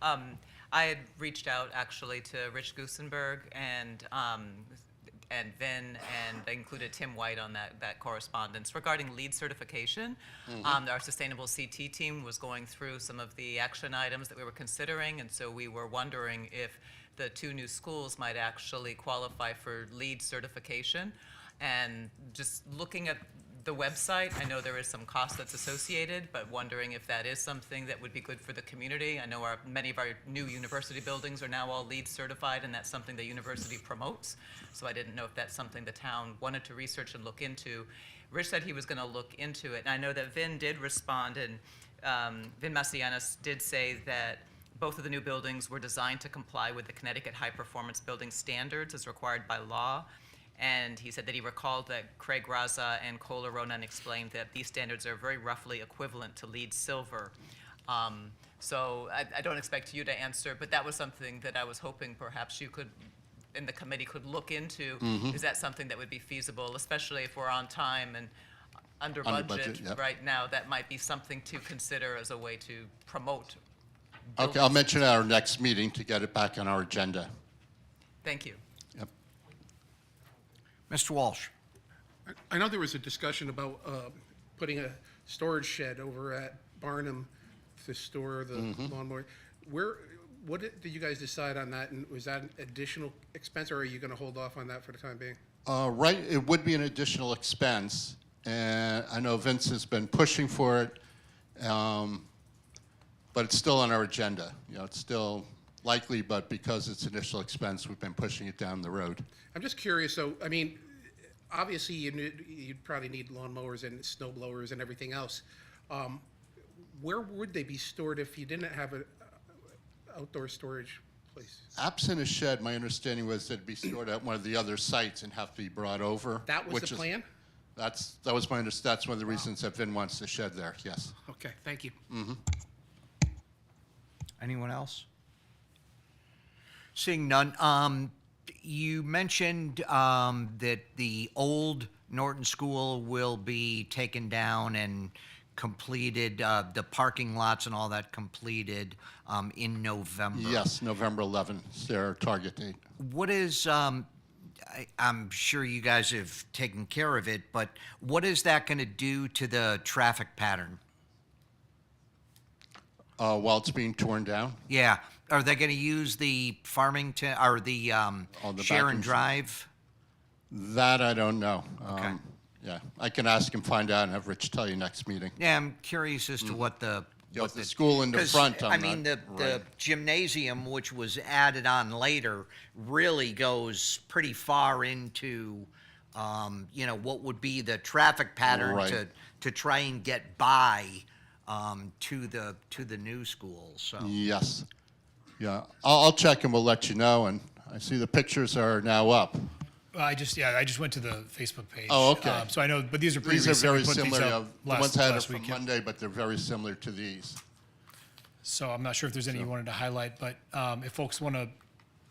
I had reached out actually to Rich Gusenberg and Vin, and I included Tim White on that correspondence regarding LEED certification. Our Sustainable CT team was going through some of the action items that we were considering, and so we were wondering if the two new schools might actually qualify for LEED certification. And just looking at the website, I know there is some cost that's associated, but wondering if that is something that would be good for the community. I know many of our new university buildings are now all LEED certified, and that's something the university promotes. So I didn't know if that's something the town wanted to research and look into. Rich said he was going to look into it, and I know that Vin did respond, and Vin Macianis did say that both of the new buildings were designed to comply with the Connecticut High Performance Building Standards as required by law. And he said that he recalled that Craig Raza and Kohler Ronan explained that these standards are very roughly equivalent to LEED Silver. So I don't expect you to answer, but that was something that I was hoping perhaps you could, and the committee could look into. Is that something that would be feasible, especially if we're on time and under budget yep. right now? That might be something to consider as a way to promote. Okay, I'll mention it at our next meeting to get it back on our agenda. Thank you. Yep. Mr. Walsh. I know there was a discussion about putting a storage shed over at Barnum to store the lawnmower. What did you guys decide on that? And was that an additional expense, or are you going to hold off on that for the time being? Right, it would be an additional expense, and I know Vince has been pushing for it, but it's still on our agenda. It's still likely, but because it's initial expense, we've been pushing it down the road. I'm just curious, so, I mean, obviously you'd probably need lawnmowers and snow blowers and everything else. Where would they be stored if you didn't have an outdoor storage place? Absent a shed, my understanding was that it'd be stored at one of the other sites and have to be brought over. That was the plan? That's my understanding. That's one of the reasons that Vin wants the shed there, yes. Okay, thank you. Anyone else? Seeing none, you mentioned that the old Norton School will be taken down and completed, the parking lots and all that completed in November. Yes, November 11th is their target date. What is, I'm sure you guys have taken care of it, but what is that going to do to the traffic pattern? While it's being torn down? Yeah, are they going to use the Farmington, or the the Sharon back Drive? That I don't know. Okay. Yeah, I can ask him, find out, and have Rich tell you next meeting. Yeah, I'm curious as to what the... Yeah, what the school in the 'cause, front, I I'm mean, not- the right. gymnasium, which was added on later, really goes pretty far into, you know, what would be the traffic pattern Right. to try and get by to the new school, so. Yes. Yeah, I'll check and we'll let you know, and I see the pictures are now up. I just went to the Facebook page. Oh, okay. So I know, but these are pretty These are recent. We very put these similar. up The ones had it last from weekend. Monday, but they're very similar to these. So I'm not sure if there's any you wanted to highlight, but if folks want to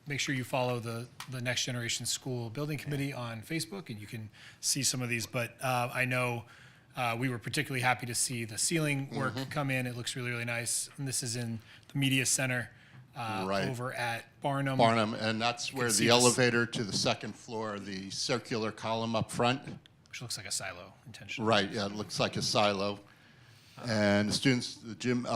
make sure you follow the Next Generation School Building Committee on Facebook, and you can see some of these. But I know we were particularly happy to see the ceiling work come in. It looks really, really nice. And this is in the Media Center Right. over at Barnum. Barnum, and that's where see the this- elevator to the second floor, the circular column up front. Which looks like a silo intentionally. Right, yeah, it looks like a silo. And the students, the gym,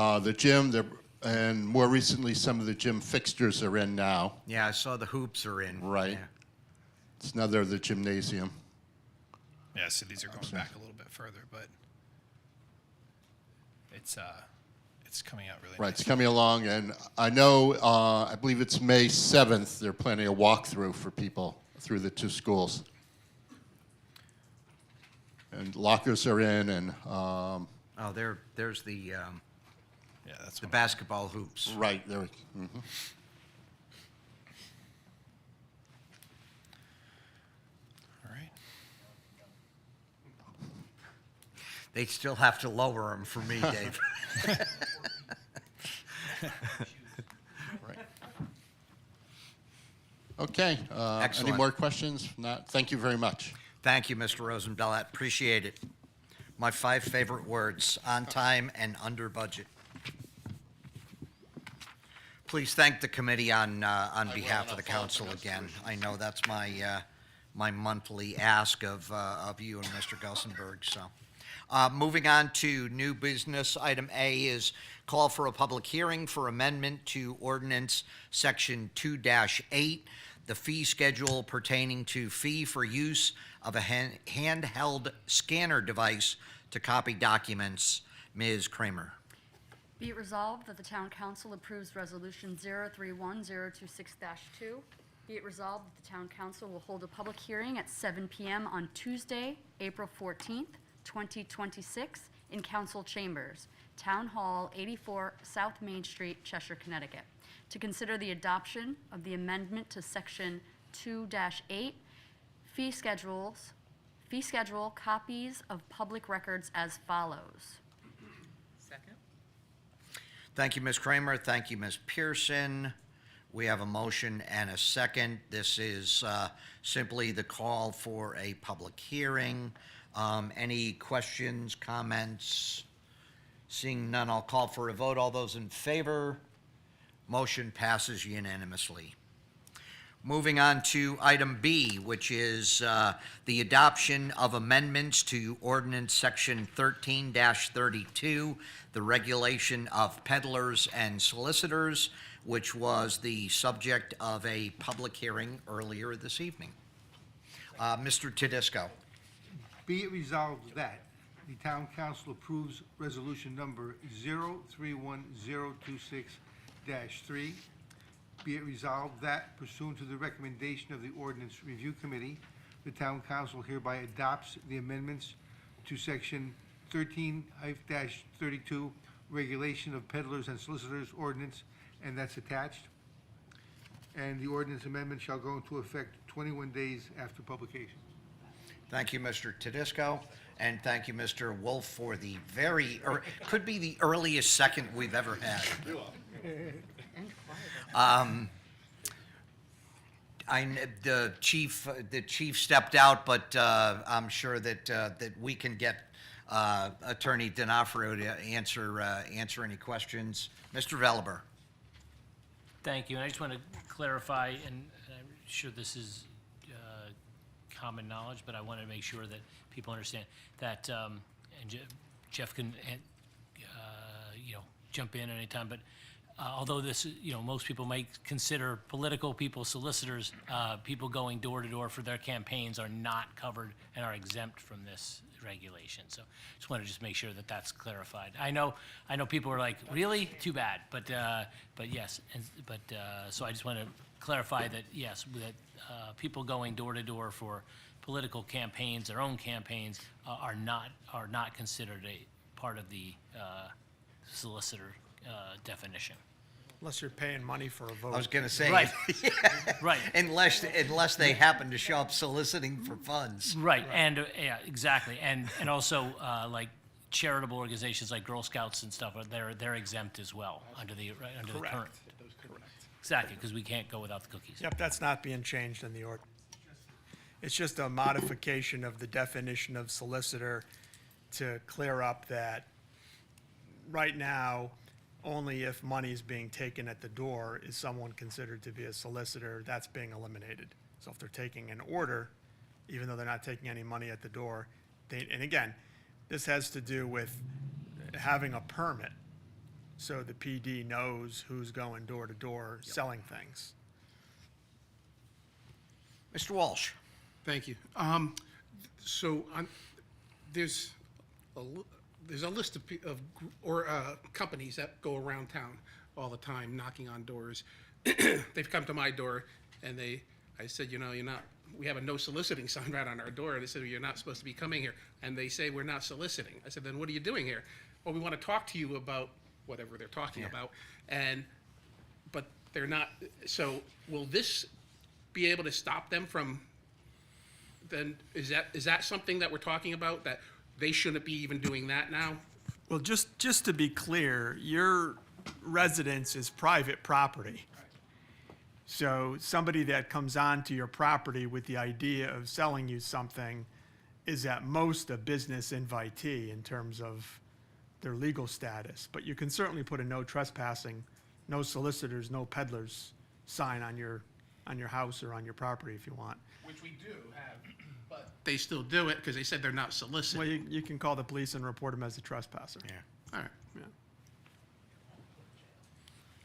and more recently, some of the gym fixtures are in now. Yeah, I saw the hoops are in. Right. Yeah. It's another the gymnasium. Yeah, so these are going back a little bit further, but it's coming out really Right, nice. it's coming along, and I know, I believe it's May 7th, they're planning a walkthrough for people through the two schools. And lockers are in, and, Oh, there's the Yeah, that's the one. basketball hoops. right, there. Mhm. All right. They still have to lower them for me, Dave. Right. Okay, any Excellent. more questions? If not, thank you very much. Thank you, Mr. Rosenblatt. Appreciate it. My 5 favorite words, on time and under budget. Please thank the committee on behalf of the council again. I know that's my monthly ask of you and Mr. Gussenberg, so. Moving on to new business, item A is call for a public hearing for amendment to ordinance section 2-8, the fee schedule pertaining to fee for use of a handheld scanner device to copy documents. Ms. Kramer. Be it resolved that the Town Council approves Resolution 031026-2. Be it resolved that the Town Council will hold a public hearing at 7 p.m. on Tuesday, April 14th, 2026, in Council Chambers, Town Hall, 84 South Main Street, Cheshire, Connecticut, to consider the adoption of the amendment to Section 2-8, fee schedule, copies of public records as follows. Second? Thank you, Ms. Kramer. Thank you, Ms. Pearson. We have a motion and a second. This is simply the call for a public hearing. Any questions, comments? Seeing none, I'll call for a vote. All those in favor? Motion passes unanimously. Moving on to item B, which is the adoption of amendments to ordinance section 13-32, the regulation of peddlers and solicitors, which was the subject of a public hearing earlier this evening. Mr. Tedisco. Be it resolved that the Town Council approves Resolution Number 031026-3. Be it resolved that pursuant to the recommendation of the Ordinance Review Committee, the Town Council hereby adopts the amendments to Section 13-32, Regulation of Peddlers and Solicitors Ordinance, and that's attached. And the ordinance amendment shall go into effect 21 days after publication. Thank you, Mr. Tedisco, and thank you, Mr. Wolf, for the could be the earliest second we've ever had. The chief stepped out, but I'm sure that we can get Attorney D'Onofrio to answer any questions. Mr. Velaber. Thank you, and I just want to clarify, and I'm sure this is common knowledge, but I want to make sure that people understand that, and Jeff can, jump in anytime, but although this, most people might consider political people solicitors, people going door to door for their campaigns are not covered and are exempt from this regulation. So just want to just make sure that that's clarified. I know people are like, really? Too bad. But yes, so I just want to clarify that, yes, that people going door to door for political campaigns, their own campaigns, are not considered a part of the solicitor definition. Unless you're paying money for a vote. I was going to say. Right. Right. Unless they happen to show up soliciting for funds. Right, and, yeah, exactly, and also, like charitable organizations like Girl Scouts and stuff, they're exempt as well under the current. Correct. Exactly, because we can't go without the cookies. Yep, that's not being changed in the ordinance. It's just a modification of the definition of solicitor to clear up that right now, only if money is being taken at the door is someone considered to be a solicitor. That's being eliminated. So if they're taking an order, even though they're not taking any money at the door, and again, this has to do with having a permit, so the PD knows who's going door to door selling things. Mr. Walsh. Thank you. So there's a list of companies that go around town all the time knocking on doors. They've come to my door and I said, we have a no soliciting sign right on our door. And they said, well, you're not supposed to be coming here. And they say, we're not soliciting. I said, then what are you doing here? Well, we want to talk to you about whatever they're talking about. But they're not. So will this be able to stop them from, then is that something that we're talking about, that they shouldn't be even doing that now? Well, just to be clear, your residence is private property. So somebody that comes onto your property with the idea of selling you something is at most a business invitee in terms of their legal status. But you can certainly put a no trespassing, no solicitors, no peddlers sign on your house or on your property if you want. Which we do have, but they still do it because they said they're not soliciting. Well, you can call the police and report them as a trespasser. Yeah. All right. Yeah.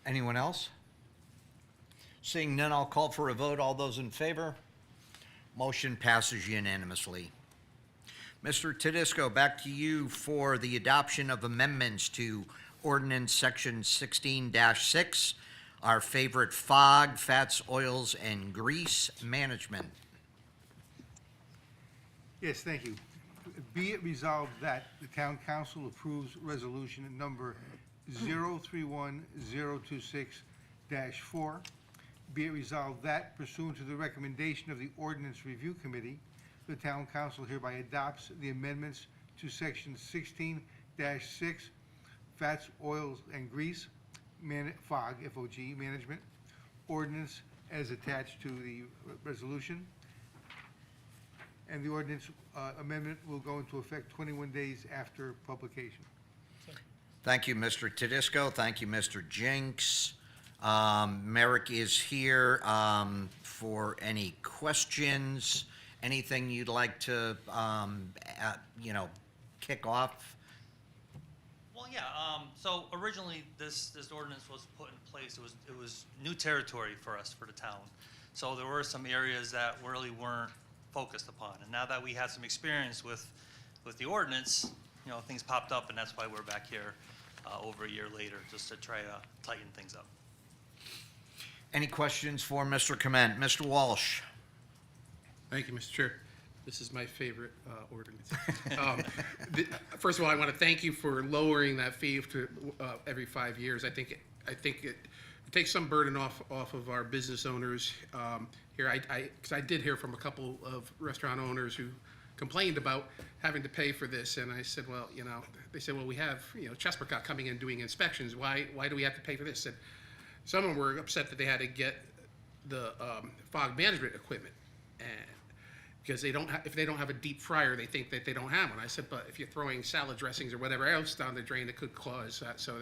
Anyone else? Seeing none, I'll call for a vote. All those in favor? Motion passes unanimously. Mr. Tedisco, back to you for the adoption of amendments to Ordinance Section 16-6, our favorite FOG, fats, oils, and grease management. Yes, thank you. Be it resolved that the town council approves resolution number 031026-4. Be it resolved that pursuant to the recommendation of the Ordinance Review Committee, the town council hereby adopts the amendments to section 16-6, fats, oils, and grease, FOG, F-O-G, management, ordinance as attached to the resolution. And the ordinance amendment will go into effect 21 days after publication. Thank you, Mr. Tedisco. Thank you, Mr. Jinks. Merrick is here for any questions, anything you'd like to, kick off. Well, yeah, so originally this ordinance was put in place, it was new territory for us, for the town. So there were some areas that really weren't focused upon. And now that we had some experience with the ordinance, things popped up, and that's why we're back here over a year later, just to try to tighten things up. Any questions for Mr. Clement? Mr. Walsh? Thank you, Mr. Chair. This is my favorite ordinance. First of all, I want to thank you for lowering that fee to every 5 years. I think it takes some burden off of our business owners here. Because I did hear from a couple of restaurant owners who complained about having to pay for this, and I said, well, you know, they said, well, we have, you know, Chesapeake coming in doing inspections, why do we have to pay for this? And some of them were upset that they had to get the fog management equipment, and because if they don't have a deep fryer, they think that they don't have one. I said, but if you're throwing salad dressings or whatever else down the drain, it could cause that. So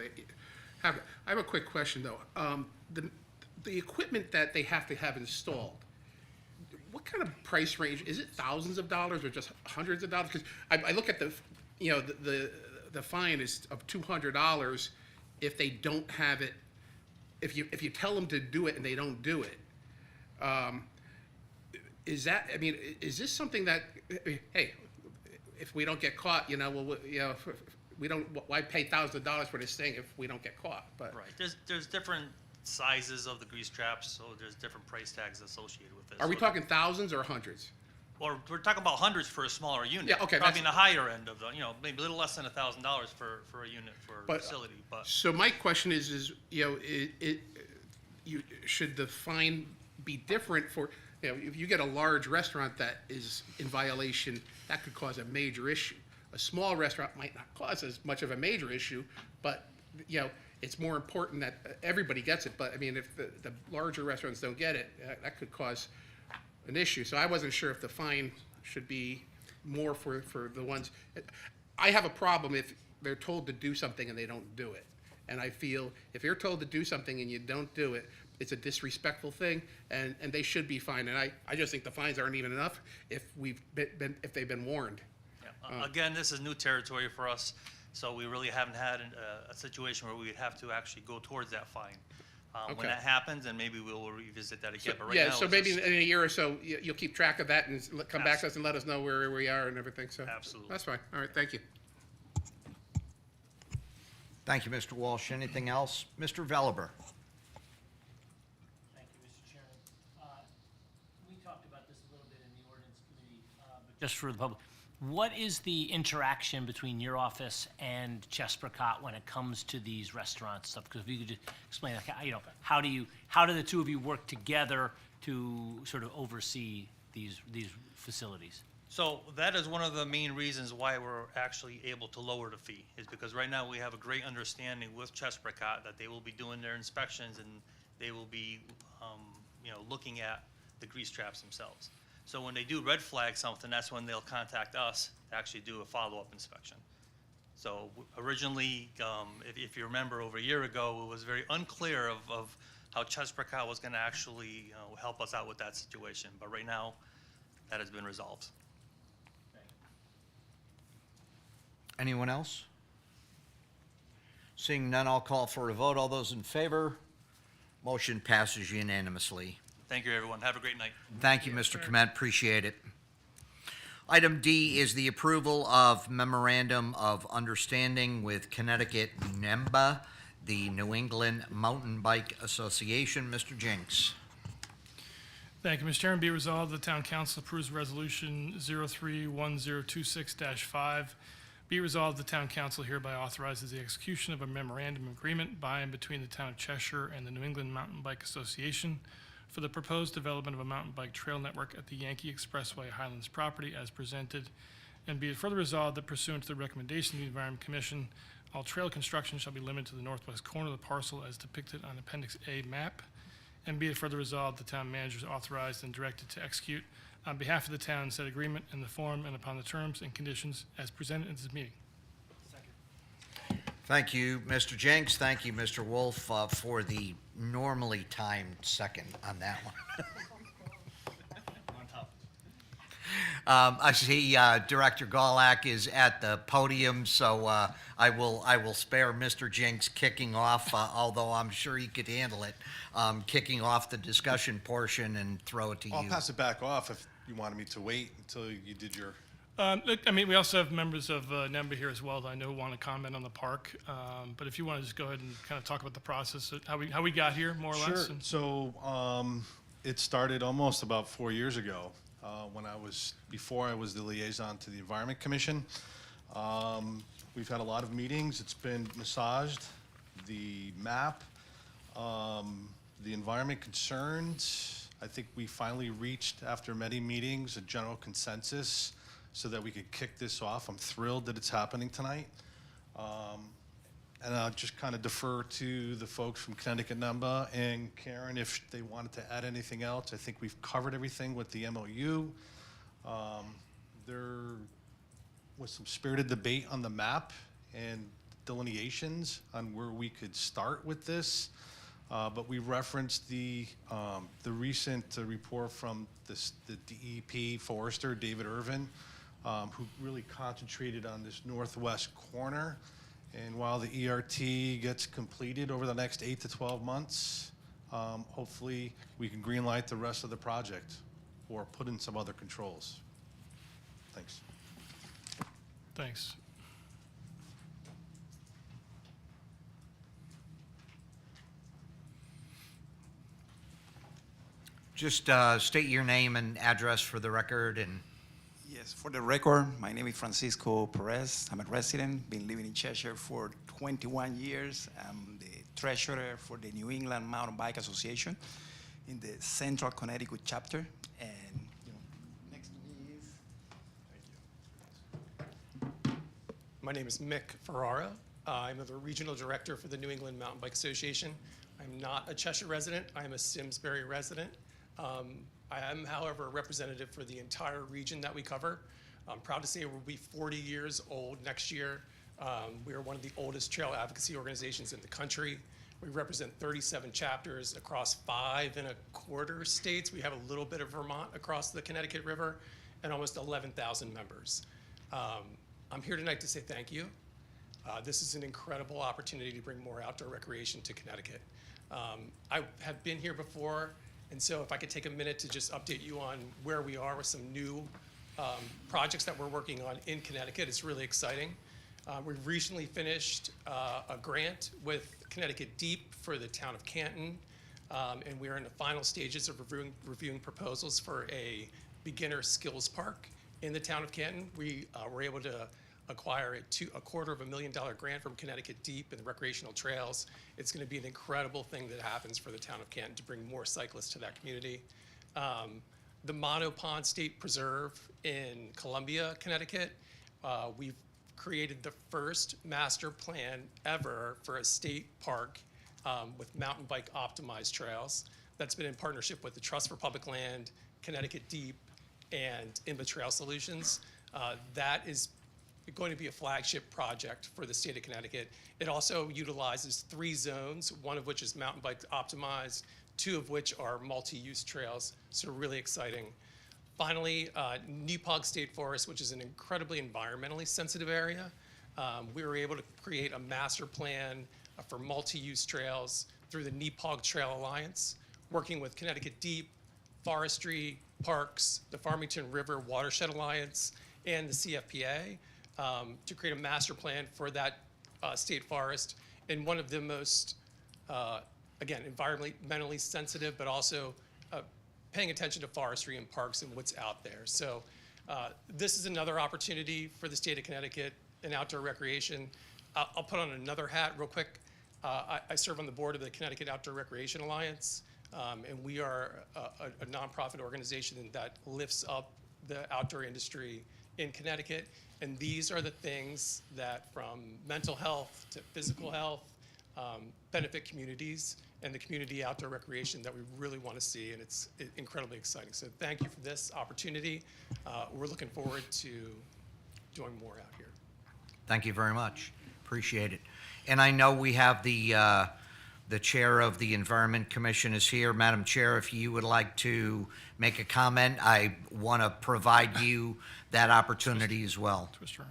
I have a quick question though. The equipment that they have to have installed, what kind of price range? Is it thousands of dollars or just hundreds of dollars? Because I look at the, you know, the fine is of $200 if they don't have it. If you tell them to do it and they don't do it. Is that, I mean, is this something that, hey, if we don't get caught, you know, well, you know, we don't, why pay thousands of dollars for this thing if we don't get caught? But Right, there's different sizes of the grease traps, so there's different price tags associated with it. are we So- talking thousands or hundreds? Or we're talking about hundreds for a smaller unit. Yeah, okay, Probably that's- in the higher end of the, you know, maybe a little less than $1,000 for a unit for a But- facility, but. So my question is, you know, should the fine be different for, you know, if you get a large restaurant that is in violation, that could cause a major issue. A small restaurant might not cause as much of a major issue, but, you know, it's more important that everybody gets it. But, I mean, if the larger restaurants don't get it, that could cause an issue. So I wasn't sure if the fine should be more for the ones. I have a problem if they're told to do something and they don't do it. And I feel if you're told to do something and you don't do it, it's a disrespectful thing, and they should be fined. And I just think the fines aren't even enough if if they've been warned. Yeah. Again, this is new territory for us, so we really haven't had a situation where we would have to actually go towards that fine. Okay. When that happens, then maybe we will revisit that again, but right Yeah, now. so it's maybe just- in a year or so, you'll keep track of that and come back to us and let us know where we are and everything, so. Absolutely. That's fine. All right, thank you. Thank you, Mr. Walsh. Anything else? Mr. Veliber? Thank you, Mr. Chairman. We talked about this a little bit in the ordinance committee, but just for the public, what is the interaction between your office and Chesprocott when it comes to these restaurant stuff? Because if you could just explain, like, you know, how do the two of you work together to sort of oversee these facilities? So that is one of the main reasons why we're actually able to lower the fee, is because right now we have a great understanding with Chesprocott that they will be doing their inspections and they will be, you know, looking at the grease traps themselves. So when they do red flag something, that's when they'll contact us to actually do a follow-up inspection. So originally, if you remember over a year ago, it was very unclear of how Chesprocott was gonna actually, you know, help us out with that situation. But right now, that has been resolved. Anyone else? Seeing none, I'll call for a vote. All those in favor? Motion passes unanimously. Thank you, everyone. Have a great night. Thank you, Mr. Clement, appreciate it. Item D is the approval of memorandum of understanding with Connecticut NEMBA, the New England Mountain Bike Association. Mr. Jinks. Thank you, Mr. Chairman. Be resolved, the Town Council approves Resolution 031026-5. Be resolved, the Town Council hereby authorizes the execution of a memorandum of agreement by and between the Town of Cheshire and the New England Mountain Bike Association for the proposed development of a mountain bike trail network at the Yankee Expressway Highlands property as presented. And be it further resolved that pursuant to the recommendation of the Environment Commission, all trail construction shall be limited to the northwest corner of the parcel as depicted on Appendix A map. And be it further resolved, the town manager is authorized and directed to execute on behalf of the town said agreement in the form and upon the terms and conditions as presented in this meeting. Thank you, Mr. Jenks. Thank you, Mr. Wolf, for the normally timed second on that one. I see Director Gawlak is at the podium, so I will spare Mr. Jenks kicking off, although I'm sure he could handle it, kicking off the discussion portion and throw it to I'll you. pass it back off if you wanted me to wait until you did your. Look, I mean, we also have members of NEMBA here as well that I know want to comment on the park. But if you want to just go ahead and kind of talk about the process, how we got here, more or less. Sure. So it started almost about 4 years ago when before I was the liaison to the Environment Commission. We've had a lot of meetings. It's been massaged. The map, the environment concerns. I think we finally reached, after many meetings, a general consensus so that we could kick this off. I'm thrilled that it's happening tonight. And I'll just kind of defer to the folks from Connecticut NEMBA and Karen if they wanted to add anything else. I think we've covered everything with the MOU. There was some spirited debate on the map and delineations on where we could start with this. But we referenced the recent report from the DEP forester, David Irvin, who really concentrated on this northwest corner. And while the ERT gets completed over the next 8 to 12 months, hopefully we can greenlight the rest of the project or put in some other controls. Thanks. Thanks. Just state your name and address for the record and Yes, for the record, my name is Francisco Perez. I'm a resident, been living in Cheshire for 21 years. I'm the treasurer for the New England Mountain Bike Association in the Central Connecticut chapter. And next to me is... My name is Mick Ferrara. I'm the regional director for the New England Mountain Bike Association. I'm not a Cheshire resident. I am a Simsbury resident. I am, however, a representative for the entire region that we cover. I'm proud to say we'll be 40 years old next year. We are one of the oldest trail advocacy organizations in the country. We represent 37 chapters across 5.25 states. We have a little bit of Vermont across the Connecticut River and almost 11,000 members. I'm here tonight to say thank you. This is an incredible opportunity to bring more outdoor recreation to Connecticut. I have been here before, and so if I could take a minute to just update you on where we are with some new projects that we're working on in Connecticut, it's really exciting. We've recently finished a grant with Connecticut Deep for the town of Canton, and we are in the final stages of reviewing proposals for a beginner skills park in the town of Canton. We were able to acquire a $250,000 grant from Connecticut Deep and the recreational trails. It's going to be an incredible thing that happens for the town of Canton to bring more cyclists to that community. The Mono Pond State Preserve in Columbia, Connecticut, we've created the first master plan ever for a state park with mountain bike optimized trails. That's been in partnership with the Trust for Public Land, Connecticut Deep, and INBA Trail Solutions. That is going to be a flagship project for the state of Connecticut. It also utilizes 3 zones, one of which is mountain bike optimized, 2 of which are multi-use trails, so really exciting. Finally, Nepog State Forest, which is an incredibly environmentally sensitive area. We were able to create a master plan for multi-use trails through the Nepog Trail Alliance, working with Connecticut Deep, Forestry, Parks, the Farmington River Watershed Alliance, and the CFPA to create a master plan for that state forest in one of the most, again, environmentally sensitive, but also paying attention to forestry and parks and what's out there. So this is another opportunity for the state of Connecticut in outdoor recreation. I'll put on another hat real quick. I serve on the board of the Connecticut Outdoor Recreation Alliance, and we are a nonprofit organization that lifts up the outdoor industry in Connecticut. And these are the things that, from mental health to physical health, benefit communities and the community outdoor recreation that we really want to see, and it's incredibly exciting. So thank you for this opportunity. We're looking forward to doing more out here. thank you very much. Appreciate it. And I know we have the chair of the Environment Commission is here. Madam Chair, if you would like to make a comment, I want to provide you that opportunity as well. Twist around.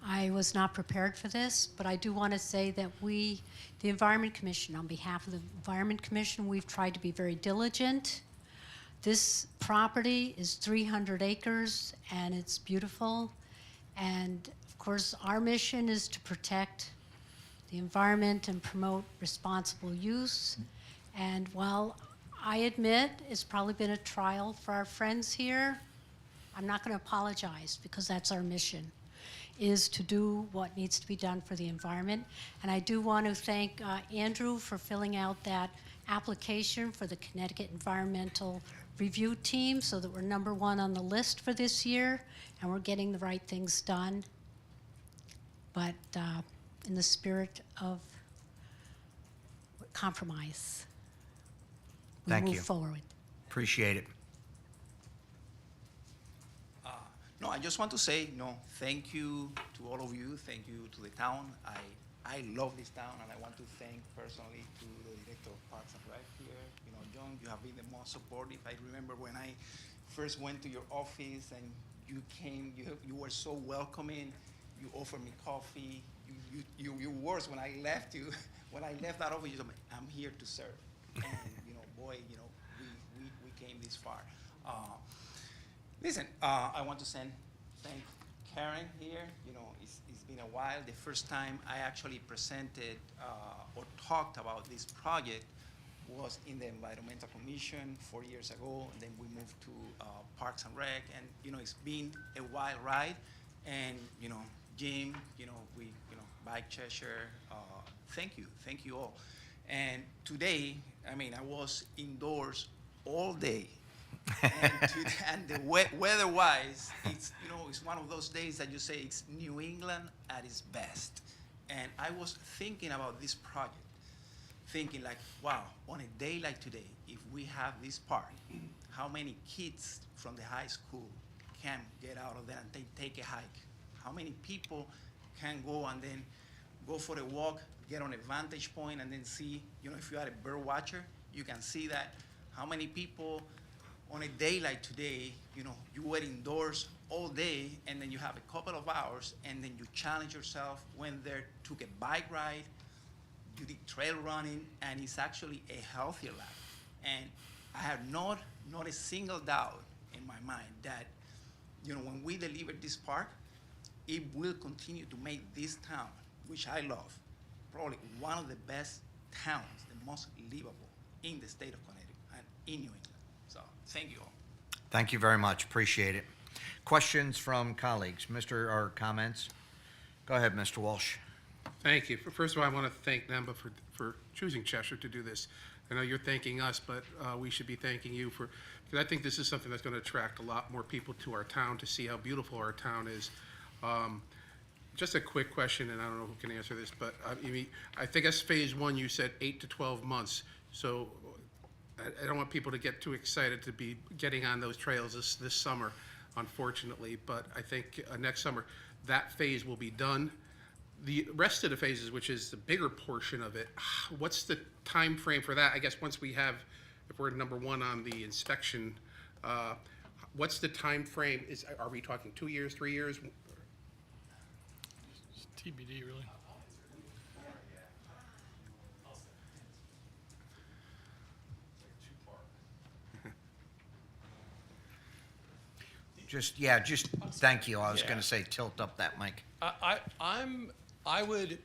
I was not prepared for this, but I do want to say that we, the Environment Commission, on behalf of the Environment Commission, we've tried to be very diligent. This property is 300 acres and it's beautiful. And of course, our mission is to protect the environment and promote responsible use. And while I admit it's probably been a trial for our friends here, I'm not going to apologize because that's our mission, is to do what needs to be done for the environment. And I do want to thank Andrew for filling out that application for the Connecticut Environmental Review Team so that we're #1 on the list for this year, and we're getting the right things done. But in the spirit of compromise, we Thank move you. forward. Appreciate it. No, I just want to say, thank you to all of you. Thank you to the town. I love this town, and I want to thank personally to the director of Parks and Rec here. John, you have been the most supportive. I remember when I first went to your office and you came, you were so welcoming. You offered me coffee. Your words when I left you, when I left that office, you told me, I'm here to serve. And, boy, we came this far. Listen, I want to thank Karen here. It's been a while. The first time I actually presented or talked about this project was in the Environmental Commission 4 years ago, and then we moved to Parks and Rec, and it's been a wild ride. And Jim, Bike Cheshire, thank you all. And today, I was indoors all day. And the weather-wise, it's one of those days that you say it's New England at its best. And I was thinking about this project, thinking like, wow, on a day like today, if we have this park, how many kids from the high school can get out of there and take a hike? How many people can go and then go for a walk, get on a vantage point, and then see, if you are a bird watcher, you can see that. How many people on a day like today, you were indoors all day, and then you have a couple of hours, and then you challenge yourself, went there, took a bike ride, you did trail running, and it's actually a healthier life. And I have not a single doubt in my mind that, when we deliver this park, it will continue to make this town, which I love, probably one of the best towns, the most livable in the state of Connecticut and in New England. So, thank you all. Thank you very much. Appreciate it. Questions from colleagues, or comments? Go ahead, Mr. Walsh. Thank you. First of all, I want to thank NEMBA for choosing Cheshire to do this. I know you're thanking us, but we should be thanking you because I think this is something that's going to attract a lot more people to our town to see how beautiful our town is. Just a quick question, and I don't know who can answer this, but I think as phase 1, you said 8 to 12 months. So I don't want people to get too excited to be getting on those trails this summer, unfortunately. But I think next summer, that phase will be done. The rest of the phases, which is the bigger portion of it, what's the time frame for that? I guess once we have, if we're #1 on the inspection, what's the time frame? Are we talking 2 years, 3 years? It's TBD, really. Just thank you. I was going to say tilt up that mic. I would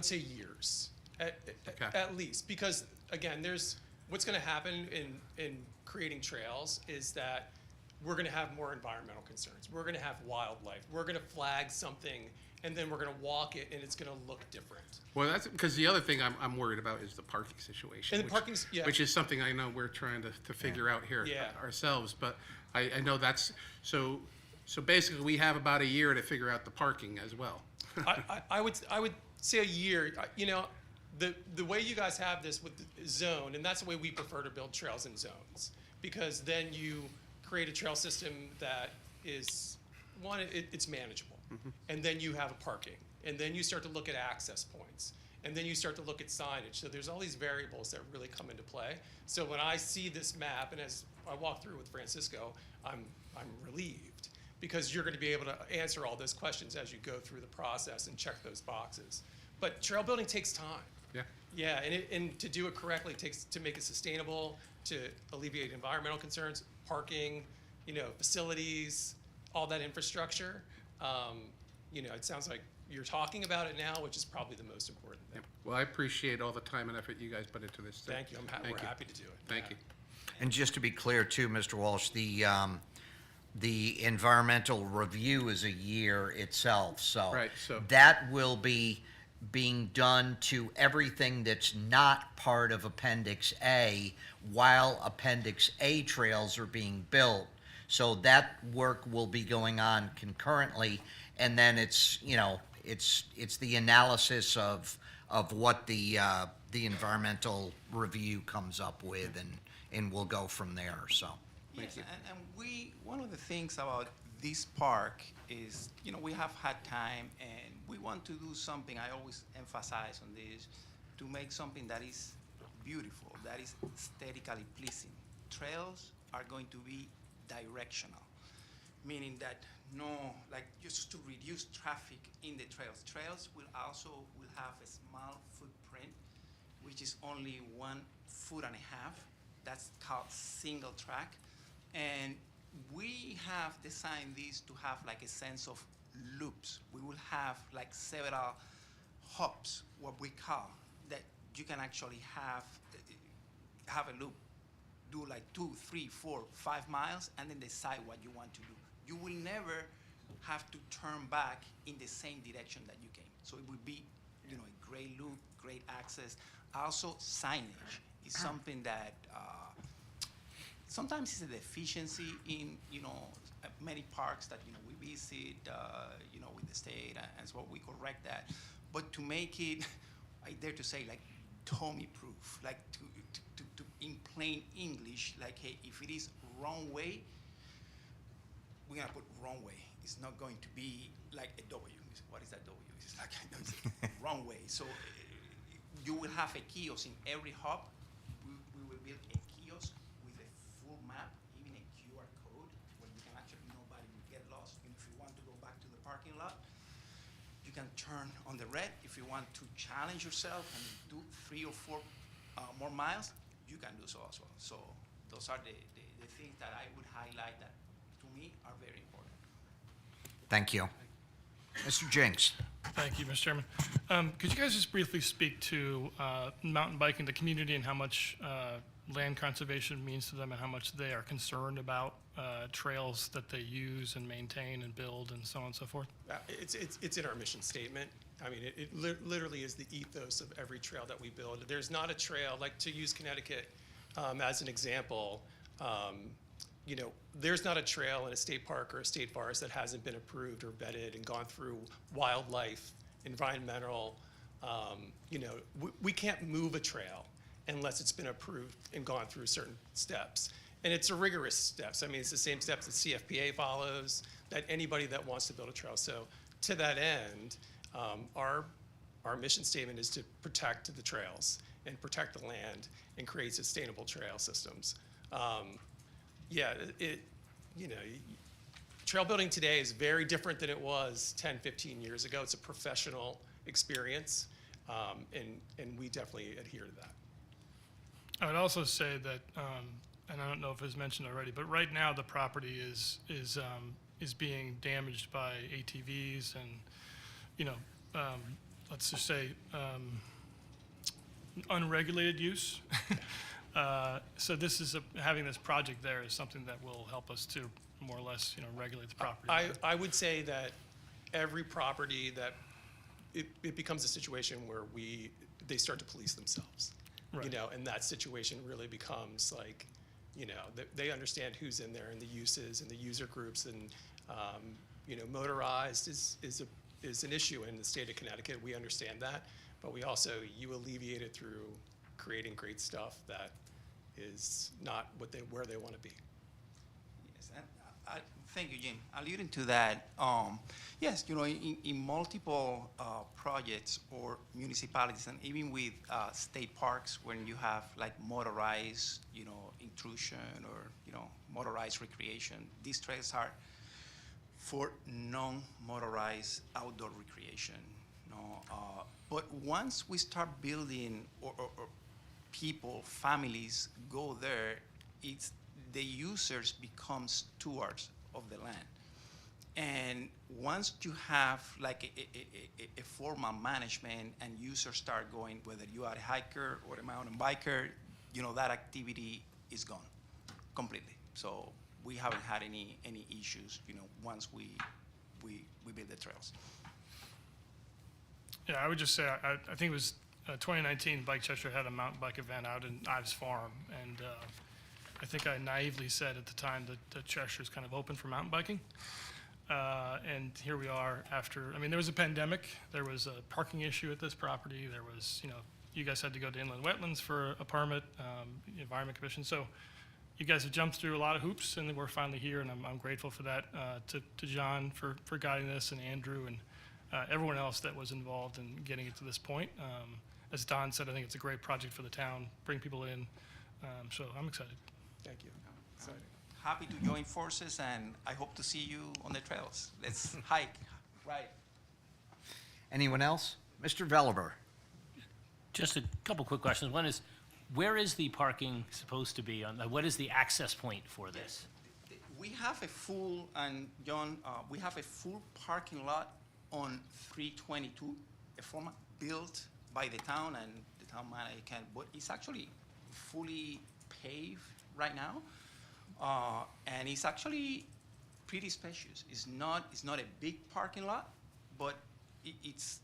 say years, at least, because again, what's going to happen in creating trails is that we're going to have more environmental concerns. We're going to have wildlife. We're going to flag something, and then we're going to walk it, and it's going to look different. Well, that's because the other thing I'm worried about is the parking situation, And the parking's, yeah. which is something I know we're trying to figure out here ourselves. But I know that's so basically we have about a year to figure out the parking as well. I would say a year. The way you guys have this with the zone, and that's the way we prefer to build trails in zones, because then you create a trail system that is it's manageable, and then you have a parking, and then you start to look at access points, and then you start to look at signage. So there's all these variables that really come into play. So when I see this map, and as I walk through with Francisco, I'm relieved, because you're going to be able to answer all those questions as you go through the process and check those boxes. But trail building takes time. Yeah. Yeah, and to do it correctly takes to make it sustainable, to alleviate environmental concerns, parking, facilities, all that infrastructure. It sounds like you're talking about it now, which is probably the most important thing. Well, I appreciate all the time and effort you guys put into this. Thank you. We're happy to do it. Thank you. And just to be clear too, Mr. Walsh, the environmental review is a year itself, so. Right, so- That will be being done to everything that's not part of Appendix A while Appendix A trails are being built. So that work will be going on concurrently, and then it's, you know, it's the analysis of what the environmental review comes up with, and we'll go from there, so. Yes, and one of the things about this park is, you know, we have had time and we want to do something, I always emphasize on this, to make something that is beautiful, that is aesthetically pleasing. Trails are going to be directional, meaning that just to reduce traffic in the trails. Trails will have a small footprint, which is only 1.5 feet. That's called single track. And we have designed these to have like a sense of loops. We will have like several hops, what we call, that you can actually have a loop, do like 2, 3, 4, 5 miles, and then decide what you want to do. You will never have to turn back in the same direction that you came. So it would be, you know, a great loop, great access. Also, signage is something that sometimes it's a deficiency in, you know, many parks that, you know, we visit, you know, with the state, and so we correct that. But to make it, I dare to say, like, Tommy-proof, like to in plain English, like, hey, if it is wrong way, we're gonna put wrong way. It's not going to be like a W. What is that W? It's like, I know it's wrong way. So you will have a kiosk in every hub. We will build a kiosk with a full map, even a QR code, where you can actually, nobody will get lost. And if you want to go back to the parking lot, you can turn on the red. If you want to challenge yourself and do 3 or 4 more miles, you can do so as well. So those are the things that I would highlight that, to me, are very important. Thank you. Mr. Jinks. Thank you, Mr. Chairman. Could you guys just briefly speak to mountain biking, the community, and how much land conservation means to them, and how much they are concerned about trails that they use and maintain and build and so on and so forth? It's in our mission statement. I mean, it literally is the ethos of every trail that we build. There's not a trail, like, to use Connecticut as an example, you know, there's not a trail in a state park or a state forest that hasn't been approved or vetted and gone through wildlife, environmental, you know, we can't move a trail unless it's been approved and gone through certain steps. And it's a rigorous steps. I mean, it's the same steps that CFPA follows, that anybody that wants to build a trail. So to that end, our mission statement is to protect the trails and protect the land and create sustainable trail systems. Yeah, you know, trail building today is very different than it was 10, 15 years ago. It's a professional experience, and we definitely adhere to that. I would also say that, and I don't know if it was mentioned already, but right now the property is being damaged by ATVs and, you know, let's just say unregulated use. So this is having this project there is something that will help us to more or less, you know, regulate the property. I would say that every property that it becomes a situation where they start to police themselves, Right. you know, and that situation really becomes like, you know, they understand who's in there and the uses and the user groups, and you know, motorized is an issue in the state of Connecticut. We understand that, but we also, you alleviate it through creating great stuff that is not where they want to be. Yes, and thank you, Jim. Alluding to that, yes, you know, in multiple projects or municipalities, and even with state parks, when you have like motorized, you know, intrusion or, you know, motorized recreation, these trails are for non-motorized outdoor recreation. You know, but once we start building or people, families go there, it's the users become stewards of the land. And once you have like a formal management and users start going, whether you are a hiker or a mountain biker, you know, that activity is gone completely. So we haven't had any issues, you know, once we build the trails. Yeah, I would just say, I think it was 2019, Bike Cheshire had a mountain bike event out in Ives Farm, and I think I naively said at the time that Cheshire's kind of open for mountain biking. And here we are after, I mean, there was a pandemic, there was a parking issue at this property, there was, you guys had to go to inland wetlands for a permit, Environment Commission, so you guys have jumped through a lot of hoops, and we're finally here, and I'm grateful for that, to John for guiding this, and Andrew, and everyone else that was involved in getting it to this point. As Don said, I think it's a great project for the town, bring people in, so I'm excited. Thank you. Exciting. Happy to join forces, and I hope to see you on the trails. Let's hike, ride. Anyone else? Mr. Veliver? Just a couple quick questions. One is, where is the parking supposed to be on, what is the access point for this? We have a full, and John, we have a full parking lot on 322, a format built by the town, and the town manager can, but it's actually fully paved right now. And it's actually pretty spacious. It's not a big parking lot, but it's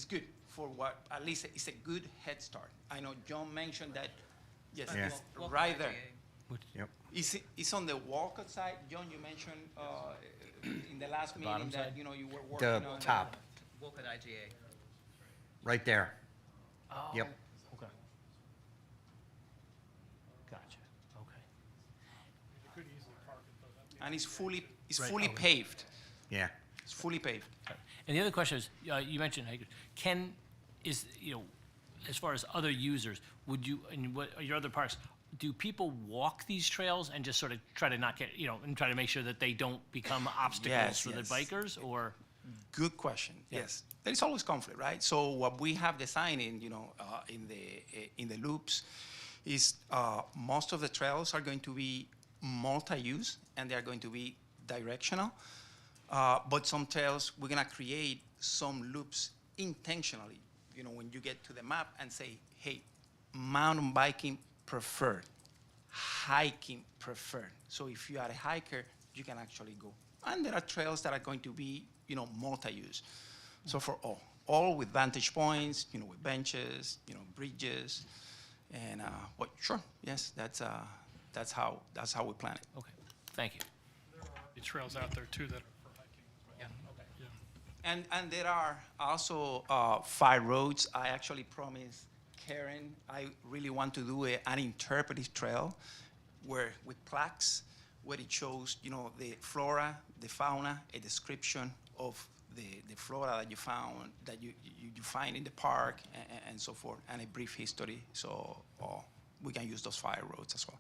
good for what, at least it's a good head start. I know John mentioned that, yes, Yeah. it's right there. Yep. It's on the walkout side. John, you mentioned in the last meeting bottom that, side? you were working The on. top, Walk at IGA. right there. Oh, Yep. okay. Gotcha, okay. And it's fully Right, fully okay. paved. Yeah. It's fully paved. And the other question is, you mentioned, as far as other users, would you, in your other parks, do people walk these trails and just sort of try to not get, and try to make sure that they don't become obstacles Yes, for yes. the bikers, or? Good question. Yeah. Yes, there is always conflict, right? So what we have designed in the loops is most of the trails are going to be multi-use, and they are going to be directional. But some trails we're gonna create some loops intentionally. When you get to the map and say, hey, mountain biking preferred, hiking preferred. So if you are a hiker, you can actually go. And there are trails that are going to be, multi-use. So for all with vantage points, with benches, bridges, and but sure, yes, that's how we plan it. Okay, thank you. The trails out there too that are for hiking as well. Yeah. And there are also 5 roads. I actually promised Karen I really want to do an interpretive trail with plaques where it shows, the flora, the fauna, a description of the flora that you found, that you find in the park, and so forth, and a brief history. So we can use those 5 roads as well.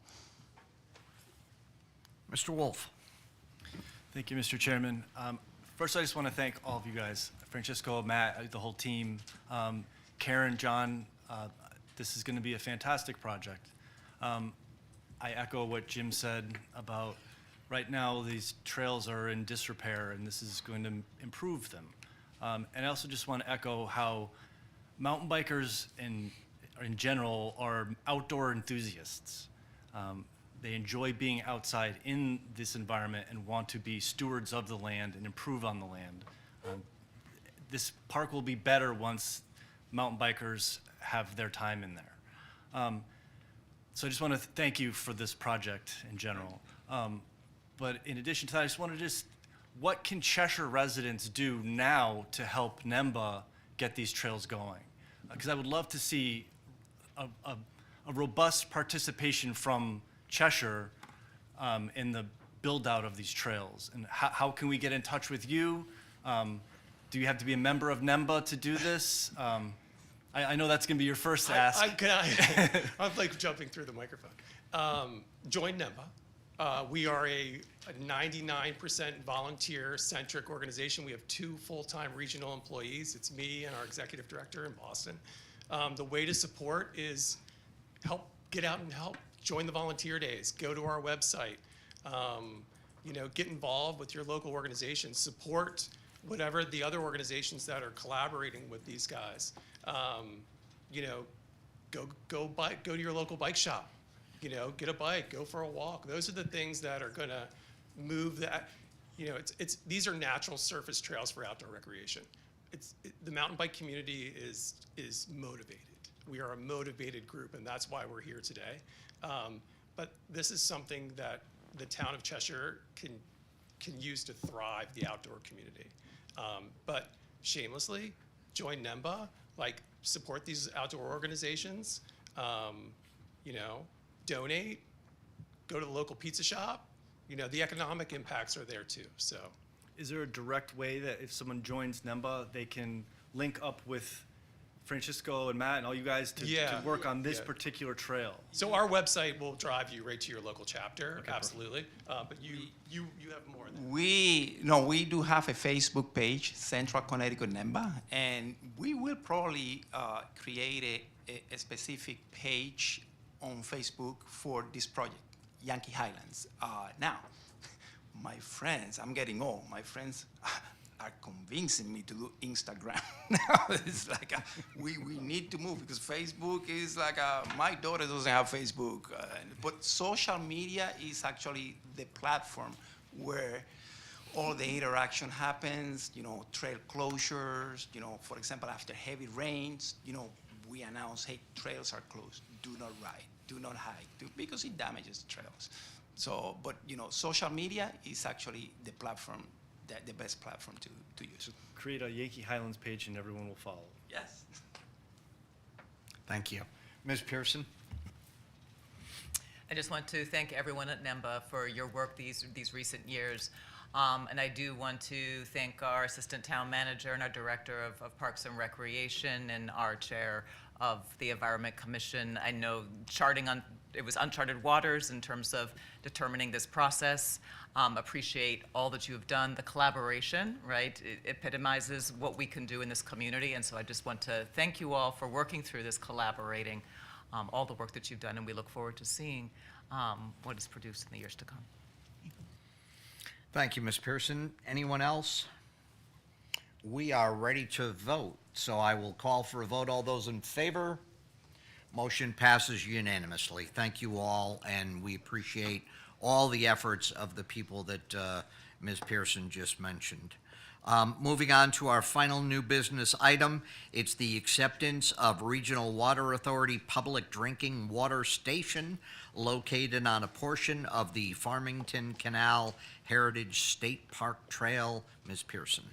Mr. Wolf? Thank you, Mr. Chairman. First, I just want to thank all of you guys, Francisco, Matt, the whole team, Karen, John. This is going to be a fantastic project. I echo what Jim said about right now these trails are in disrepair, and this is going to improve them. And I also just want to echo how mountain bikers in general are outdoor enthusiasts. They enjoy being outside in this environment and want to be stewards of the land and improve on the land. This park will be better once mountain bikers have their time in there. So I just want to thank you for this project in general. But in addition to that, I just want to what can Cheshire residents do now to help NEMBA get these trails going? Because I would love to see a robust participation from Cheshire in the build out of these trails. And how can we get in touch with you? Do you have to be a member of NEMBA to do this? I know that's going to be your first ask. I'm like jumping through the microphone. Join NEMBA. We are a 99% volunteer-centric organization. We have 2 full-time regional employees. It's me and our executive director in Boston. The way to support is get out and help. Join the volunteer days. Go to our website. Get involved with your local organization. Support whatever the other organizations that are collaborating with these guys. Go to your local bike shop. Get a bike, go for a walk. Those are the things that are gonna move that. These are natural surface trails for outdoor recreation. the mountain bike community is motivated. We are a motivated group, and that's why we're here today. But this is something that the town of Cheshire can use to thrive the outdoor community. But shamelessly, join NEMBA, like support these outdoor organizations, you know, donate, go to the local pizza shop. You know, the economic impacts are there too, so. Is there a direct way that if someone joins NEMBA, they can link up with Francisco and Matt and all you guys to work on this particular trail? So our website will drive you right to your local chapter, absolutely. But you have more than that. We do have a Facebook page, Central Connecticut NEMBA, and we will probably create a specific page on Facebook for this project, Yankee Highlands. Now, my friends, I'm getting old, my friends are convincing me to do Instagram. Now it's like, we need to move because Facebook is like, my daughter doesn't have Facebook. But social media is actually the platform where all the interaction happens, you know, trail closures, you know, for example, after heavy rains, you know, we announce, hey, trails are closed, do not ride, do not hike, because it damages trails. So, but, you know, social media is actually the platform, the best platform to use. So create a Yankee Highlands page and everyone will follow. Yes. Thank you. Ms. Pearson? I just want to thank everyone at NEMBA for your work these recent years. And I do want to thank our Assistant Town Manager and our Director of Parks and Recreation and our Chair of the Environment Commission. I know it was uncharted waters in terms of determining this process. Appreciate all that you have done. The collaboration, right, it epitomizes what we can do in this community. And so I just want to thank you all for working through this, collaborating, all the work that you've done. And we look forward to seeing what is produced in the years to come. Thank you, Ms. Pearson. Anyone else? We are ready to vote, so I will call for a vote. All those in favor? Motion passes unanimously. Thank you all, and we appreciate all the efforts of the people that Ms. Pearson just mentioned. Moving on to our final new business item, it's the acceptance of Regional Water Authority Public Drinking Water Station located on a portion of the Farmington Canal Heritage State Park Trail. Ms. Pearson.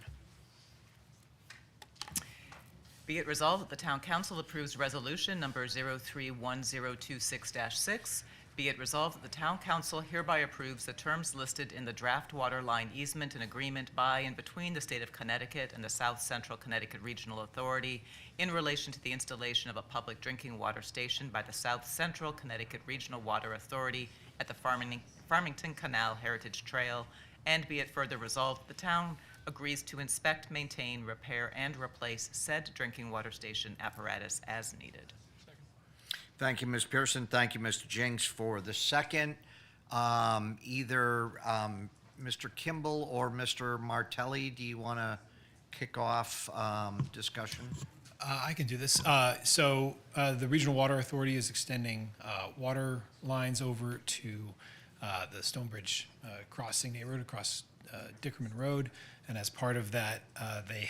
Be it resolved that the Town Council approves Resolution Number 031026-6. Be it resolved that the Town Council hereby approves the terms listed in the draft water line easement and agreement by and between the State of Connecticut and the South Central Connecticut Regional Authority in relation to the installation of a public drinking water station by the South Central Connecticut Regional Water Authority at the Farmington Canal Heritage Trail. And be it further resolved, the town agrees to inspect, maintain, repair, and replace said drinking water station apparatus as needed. Thank you, Ms. Pearson. Thank you, Mr. Jinks, for the second. Either Mr. Kimball or Mr. Martelli, do you want to kick off discussion? I can do this. So the Regional Water Authority is extending water lines over to the Stonebridge crossing neighborhood across Dickerman Road. And as part of that, they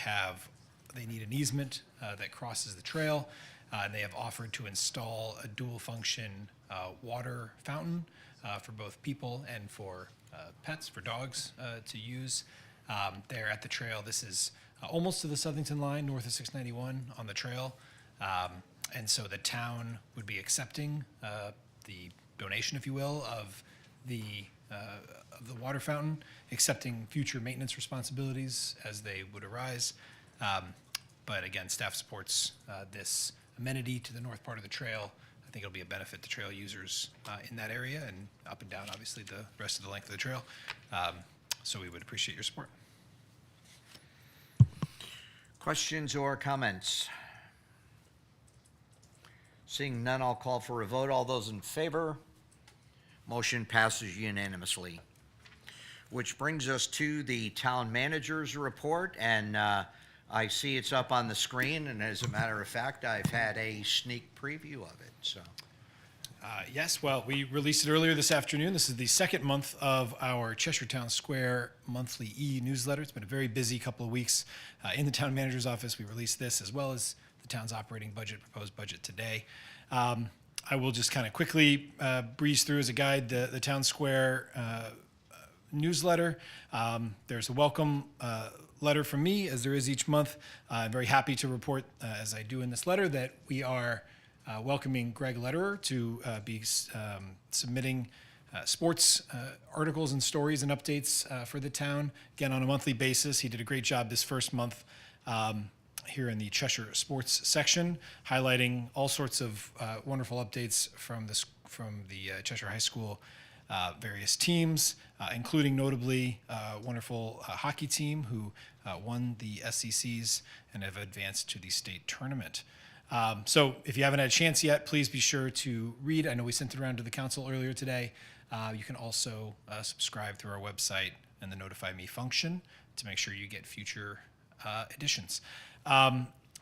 need an easement that crosses the trail. And they have offered to install a dual function water fountain for both people and for pets, for dogs to use there at the trail. This is almost to the Southington line, north of 691 on the trail. And so the town would be accepting the donation, if you will, of the water fountain, accepting future maintenance responsibilities as they would arise. But again, staff supports this amenity to the north part of the trail. I think it'll be a benefit to trail users in that area and up and down, obviously, the rest of the length of the trail. So we would appreciate your support. Questions or comments? Seeing none, I'll call for a vote. All those in favor? Motion passes unanimously. Which brings us to the town manager's report, and I see it's up on the screen, and as a matter of fact, I've had a sneak preview of it, so. Yes, well, we released it earlier this afternoon. This is the second month of our Cheshire Town Square monthly e-newsletter. It's been a very busy couple of weeks in the town manager's office. We released this as well as the town's operating budget, proposed budget today. I will just kind of quickly breeze through as a guide the Town Square newsletter. There's a welcome letter from me, as there is each month. I'm very happy to report, as I do in this letter, that we are welcoming Greg Lederer to be submitting sports articles and stories and updates for the town, again, on a monthly basis. He did a great job this first month here in the Cheshire Sports section, highlighting all sorts of wonderful updates from the Cheshire High School various teams, including notably a wonderful hockey team who won the SECs and have advanced to the state tournament. So if you haven't had a chance yet, please be sure to read. I know we sent it around to the council earlier today. You can also subscribe through our website and the Notify Me function to make sure you get future editions.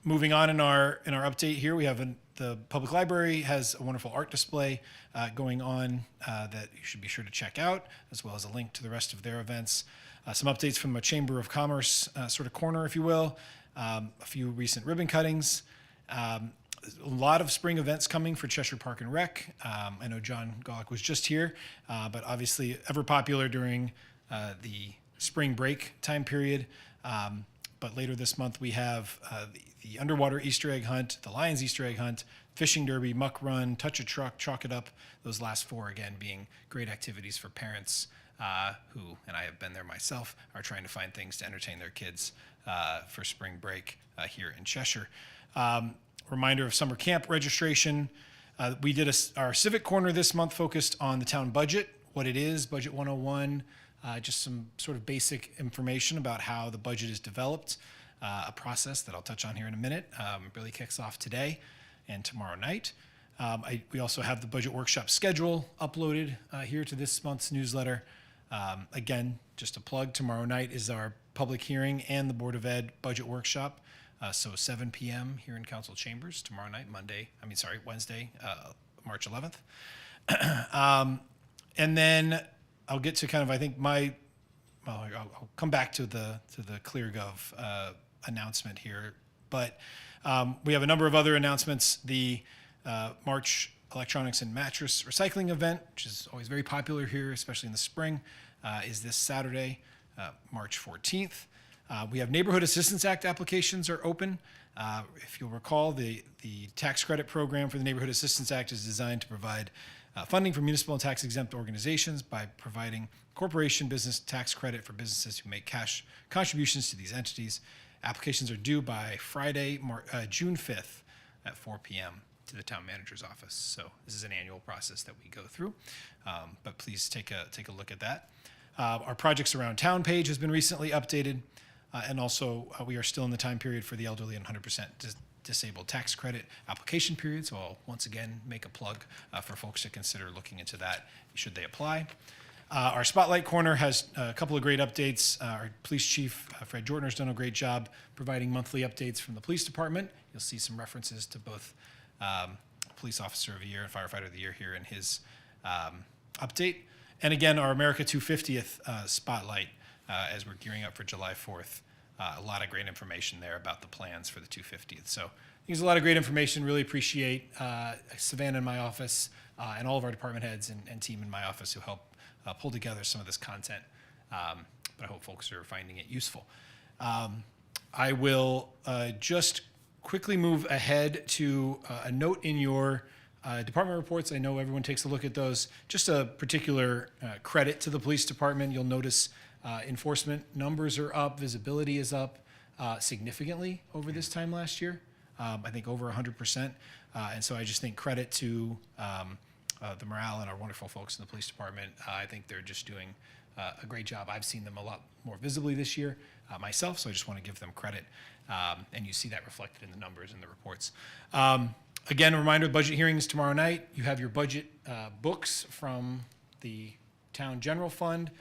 Moving on in our update here, we have the public library has a wonderful art display going on that you should be sure to check out, as well as a link to the rest of their events. Some updates from a Chamber of Commerce sort of corner, if you will. A few recent ribbon cuttings. A lot of spring events coming for Cheshire Park and Rec. I know John Golick was just here, but obviously ever popular during the spring break time period. But later this month we have the underwater Easter egg hunt, the Lions Easter egg hunt, fishing derby, muck run, touch a truck, chalk it up. Those last four, again, being great activities for parents who, and I have been there myself, are trying to find things to entertain their kids for spring break here in Cheshire. Reminder of summer camp registration. We did our Civic Corner this month focused on the town budget, what it is, Budget 101, just some sort of basic information about how the budget is developed, a process that I'll touch on here in a minute. Really kicks off today and tomorrow night. We also have the budget workshop schedule uploaded here to this month's newsletter. Again, just a plug, tomorrow night is our public hearing and the Board of Ed budget workshop. So 7 p.m. here in council chambers tomorrow night, Wednesday, March 11th. And then I'll get to kind of, I think I'll come back to the ClearGov announcement here, but we have a number of other announcements. The March Electronics and Mattress Recycling event, which is always very popular here, especially in the spring, is this Saturday, March 14th. We have Neighborhood Assistance Act applications are open. If you'll recall, the tax credit program for the Neighborhood Assistance Act is designed to provide funding for municipal and tax exempt organizations by providing corporation business tax credit for businesses who make cash contributions to these entities. Applications are due by Friday, June 5th at 4 p.m. to the town manager's office. So this is an annual process that we go through, but please take a look at that. Our Projects Around Town page has been recently updated, and also we are still in the time period for the elderly and 100% disabled tax credit application period. So I'll once again make a plug for folks to consider looking into that should they apply. Our Spotlight Corner has a couple of great updates. Our police chief, Fred Jortner, has done a great job providing monthly updates from the police department. You'll see some references to both Police Officer of the Year and Firefighter of the Year here in his update. And again, our America 250th Spotlight as we're gearing up for July 4th. A lot of great information there about the plans for the 250th. So there's a lot of great information. Really appreciate Savannah in my office and all of our department heads and team in my office who help pull together some of this content. But I hope folks are finding it useful. I will just quickly move ahead to a note in your department reports. I know everyone takes a look at those. Just a particular credit to the police department. You'll notice enforcement numbers are up, visibility is up significantly over this time last year. I think over 100%. And so I just think credit to the morale and our wonderful folks in the police department. I think they're just doing a great job. I've seen them a lot more visibly this year myself, so I just want to give them credit. And you see that reflected in the numbers and the reports. Again, a reminder, budget hearings tomorrow night. You have your budget books from the town general fund,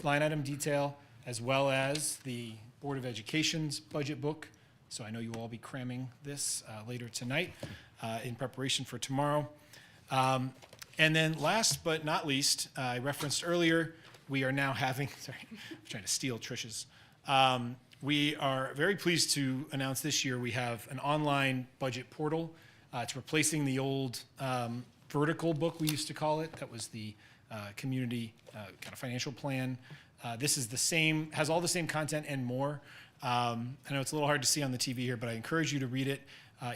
line item detail, as well as the Board of Education's budget book. So I know you will all be cramming this later tonight in preparation for tomorrow. And then last but not least, I referenced earlier, we are now having, sorry, I'm trying to steal Trish's. We are very pleased to announce this year we have an online budget portal. It's replacing the old vertical book, we used to call it. That was the community kind of financial plan. This is the same, has all the same content and more. I know it's a little hard to see on the TV here, but I encourage you to read it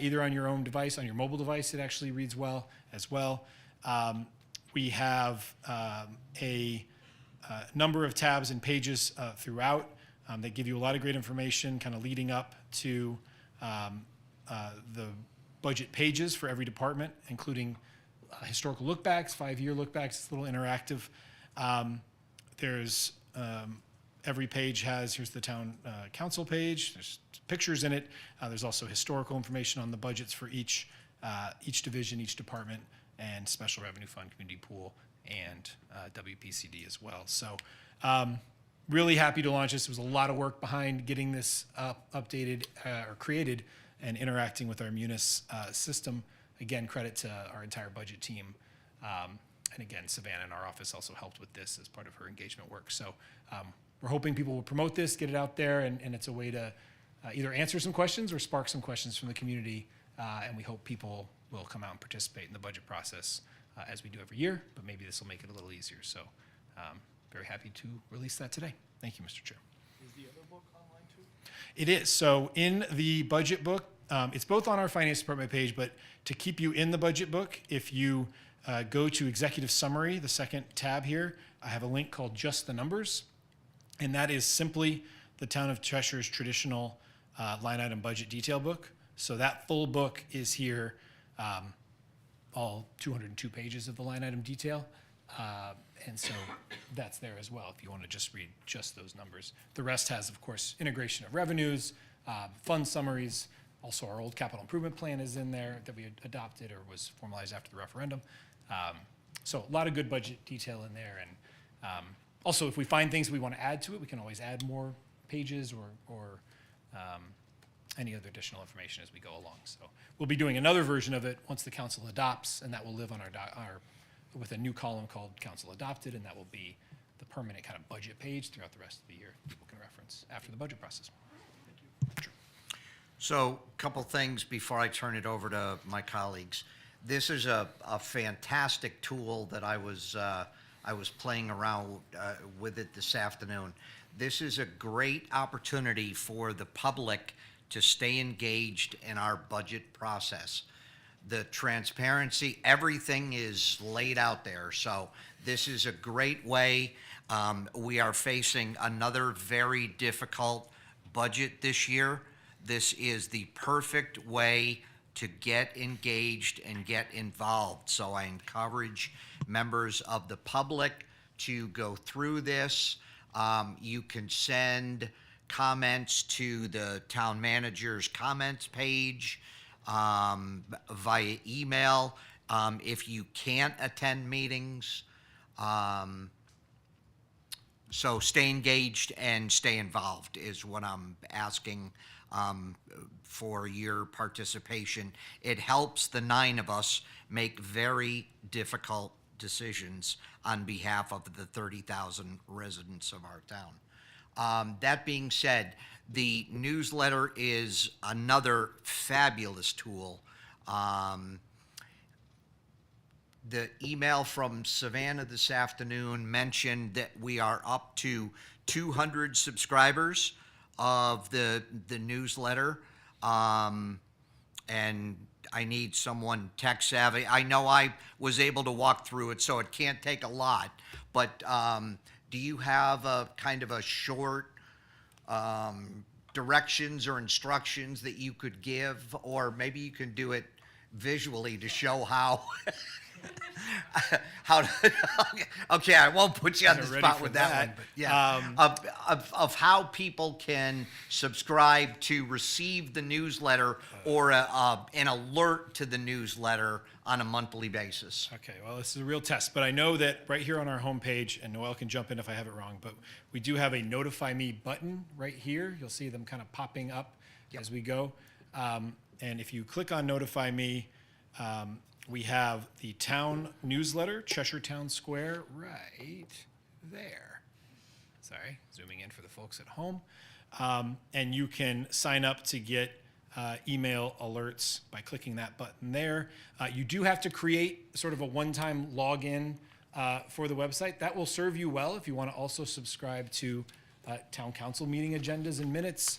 either on your own device, on your mobile device. It actually reads well as well. We have a number of tabs and pages throughout that give you a lot of great information kind of leading up to the budget pages for every department, including historical lookbacks, 5-year lookbacks. It's a little interactive. There's every page has, here's the town council page. There's pictures in it. There's also historical information on the budgets for each division, each department, and Special Revenue Fund, Community Pool, and WPCD as well. So really happy to launch this. There was a lot of work behind getting this updated or created and interacting with our Munis system. Again, credit to our entire budget team. And again, Savannah in our office also helped with this as part of her engagement work. So we're hoping people will promote this, get it out there, and it's a way to either answer some questions or spark some questions from the community. And we hope people will come out and participate in the budget process as we do every year, but maybe this will make it a little easier. So very happy to release that today. Thank you, Mr. Chair. Is the other book online too? It is. So in the budget book, it's both on our finance department page, but to keep you in the budget book, if you go to executive summary, the second tab here, I have a link called Just the Numbers. And that is simply the Town of Cheshire's traditional line item budget detail book. So that full book is here, all 202 pages of the line item detail. And so that's there as well if you want to just read just those numbers. The rest has, of course, integration of revenues, fund summaries. Also, our old capital improvement plan is in there that we had adopted or was formalized after the referendum. So a lot of good budget detail in there. And also, if we find things we want to add to it, we can always add more pages or any other additional information as we go along. So we'll be doing another version of it once the council adopts, and that will live on our with a new column called Council Adopted, and that will be the permanent kind of budget page throughout the rest of the year people can reference after the budget process. So, a couple things before I turn it over to my colleagues. This is a fantastic tool that I was playing around with it this afternoon. This is a great opportunity for the public to stay engaged in our budget process. The transparency, everything is laid out there. So this is a great way. We are facing another very difficult budget this year. This is the perfect way to get engaged and get involved. So I encourage members of the public to go through this. You can send comments to the town manager's comments page via email. If you can't attend meetings, so stay engaged and stay involved is what I'm asking for your participation. It helps the 9 of us make very difficult decisions on behalf of the 30,000 residents of our town. That being said, the newsletter is another fabulous tool. The email from Savannah this afternoon mentioned that we are up to 200 subscribers of the newsletter. And I need someone tech savvy. I know I was able to walk through it, so it can't take a lot. But do you have a kind of a short directions or instructions that you could give? Or maybe you can do it visually to show how how to, okay, I won't put you on the spot with that one, but yeah, of how people can subscribe to receive the newsletter or an alert to the newsletter on a monthly basis. Okay, well, this is a real test, but I know that right here on our homepage, and Noel can jump in if I have it wrong, but we do have a Notify Me button right here. You'll see them kind of popping up as we go. And if you click on Notify Me, we have the town newsletter, Cheshire Town Square, right there. Sorry, zooming in for the folks at home. And you can sign up to get email alerts by clicking that button there. You do have to create sort of a one-time login for the website. That will serve you well if you want to also subscribe to town council meeting agendas and minutes,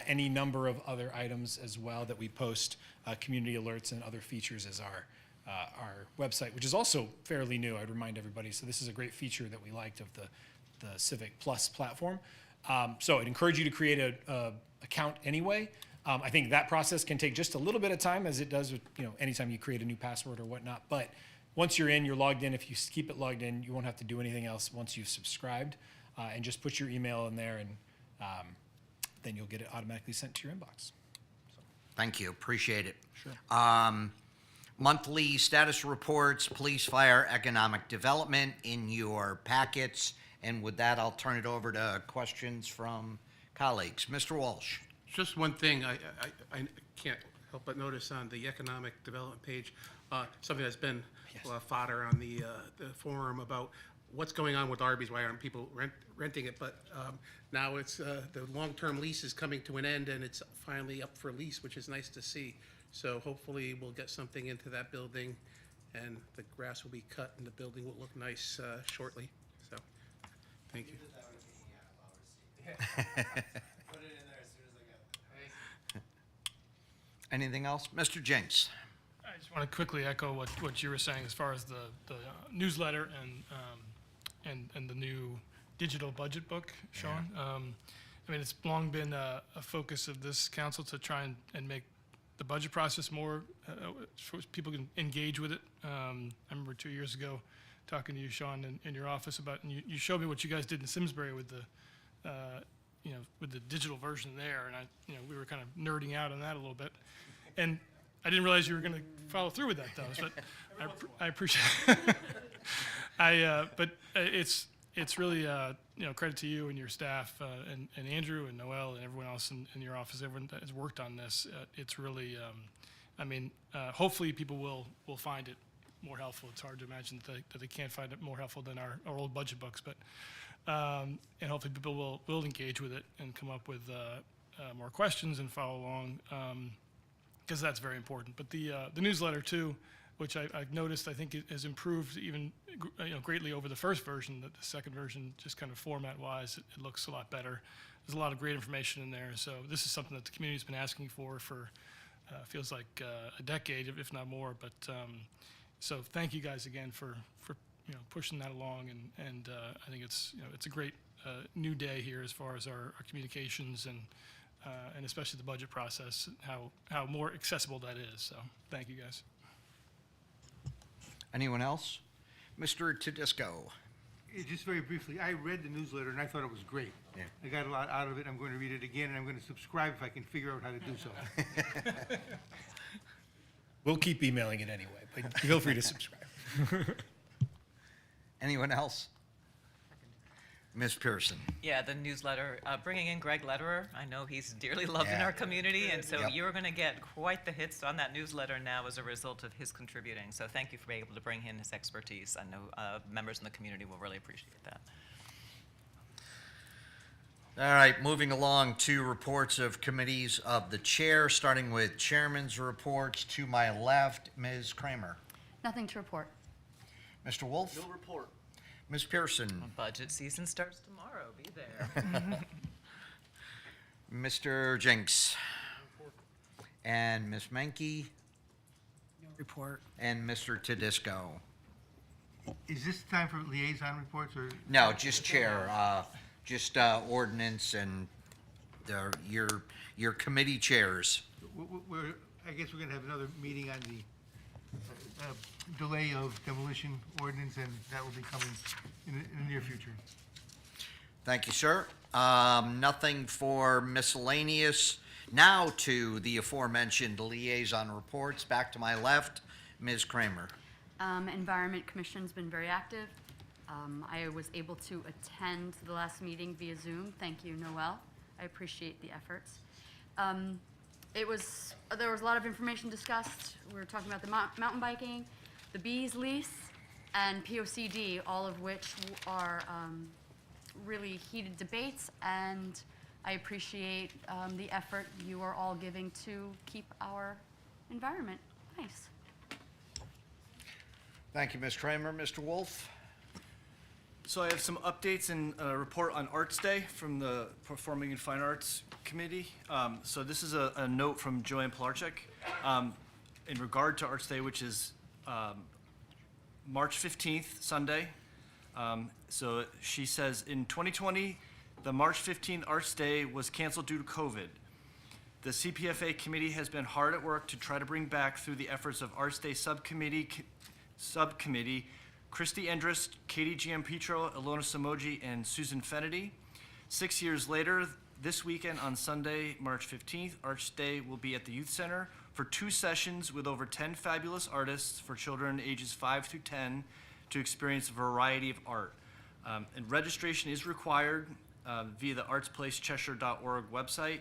any number of other items as well that we post, community alerts and other features as our website, which is also fairly new, I'd remind everybody. So this is a great feature that we liked of the Civic Plus platform. So I'd encourage you to create a account anyway. I think that process can take just a little bit of time, as it does with anytime you create a new password or whatnot. But once you're in, you're logged in. If you keep it logged in, you won't have to do anything else once you've subscribed. And just put your email in there, and then you'll get it automatically sent to your inbox. Thank you, appreciate it. Sure. Monthly status reports, police, fire, economic development in your packets. And with that, I'll turn it over to questions from colleagues. Mr. Walsh. Just one thing, I can't help but notice on the economic development page, something that's been fodder on the forum about what's going on with Arby's, why aren't people renting it? But now it's the long-term lease is coming to an end, and it's finally up for lease, which is nice to see. So hopefully we'll get something into that building, and the grass will be cut, and the building will look nice shortly. So, thank you. Anything else? Mr. Jenks. I just want to quickly echo what you were saying as far as the newsletter and the new digital budget book, Sean. I mean, it's long been a focus of this council to try and make the budget process more, so people can engage with it. I remember 2 years ago talking to you, Sean, in your office about, and you showed me what you guys did in Simsbury with the, with the digital version there, and we were kind of nerding out on that a little bit. And I didn't realize you were going to follow through with that, though. But I appreciate it. But it's really credit to you and your staff and Andrew and Noel and everyone else in your office, everyone that has worked on this. It's really, hopefully people will find it more helpful. It's hard to imagine that they can't find it more helpful than our old budget books, but and hopefully people will engage with it and come up with more questions and follow along. Because that's very important. But the newsletter too, which I've noticed, I think it has improved even greatly over the first version. The second version, just kind of format-wise, it looks a lot better. There's a lot of great information in there. So this is something that the community's been asking for feels like a decade, if not more. But so thank you guys again for pushing that along, and I think it's a great new day here as far as our communications and especially the budget process, how more accessible that is. So thank you, guys. Anyone else? Mr. Tedisco. Just very briefly, I read the newsletter and I thought it was great. Yeah. I got a lot out of it. I'm going to read it again, and I'm going to subscribe if I can figure out how to do so. We'll keep emailing it anyway, but feel free to subscribe. Anyone else? Ms. Pearson. Yeah, the newsletter, bringing in Greg Lederer. I know he's dearly loved in Yeah. our community, and so Yep. you're going to get quite the hits on that newsletter now as a result of his contributing. So thank you for being able to bring in his expertise. I know members in the community will really appreciate that. All right, moving along to reports of committees of the chair, starting with chairman's reports. To my left, Ms. Kramer. Nothing to report. Mr. Wolf? No report. Ms. Pearson? Budget season starts tomorrow. Be there. Mr. Jenks? And Ms. Menke? Report. And Mr. Tedisco? Is this time for liaison reports, or? No, just chair, ordinance and your committee chairs. I guess we're going to have another meeting on the delay of demolition ordinance, and that will be coming in the near future. Thank you, sir. Nothing for miscellaneous. Now to the aforementioned liaison reports. Back to my left, Ms. Kramer. Environment Commission's been very active. I was able to attend the last meeting via Zoom. Thank you, Noel. I appreciate the efforts. there was a lot of information discussed. We were talking about the mountain biking, the bees lease, and POCD, all of which are really heated debates, and I appreciate the effort you are all giving to keep our environment nice. Thank you, Ms. Kramer. Mr. Wolf? So I have some updates and a report on Arts Day from the Performing and Fine Arts Committee. So this is a note from Joanne Pilarczyk in regard to Arts Day, which is March 15th, Sunday. So she says, in 2020, the March 15th Arts Day was canceled due to COVID. The CPFA committee has been hard at work to try to bring back through the efforts of Arts Day Subcommittee, Christy Endress, Katie Giampetro, Ilona Samoji, and Susan Fennedy. 6 years later, this weekend on Sunday, March 15th, Arts Day will be at the Youth Center for 2 sessions with over 10 fabulous artists for children ages 5 through 10 to experience a variety of art. And registration is required via the artsplacecheshire.org website.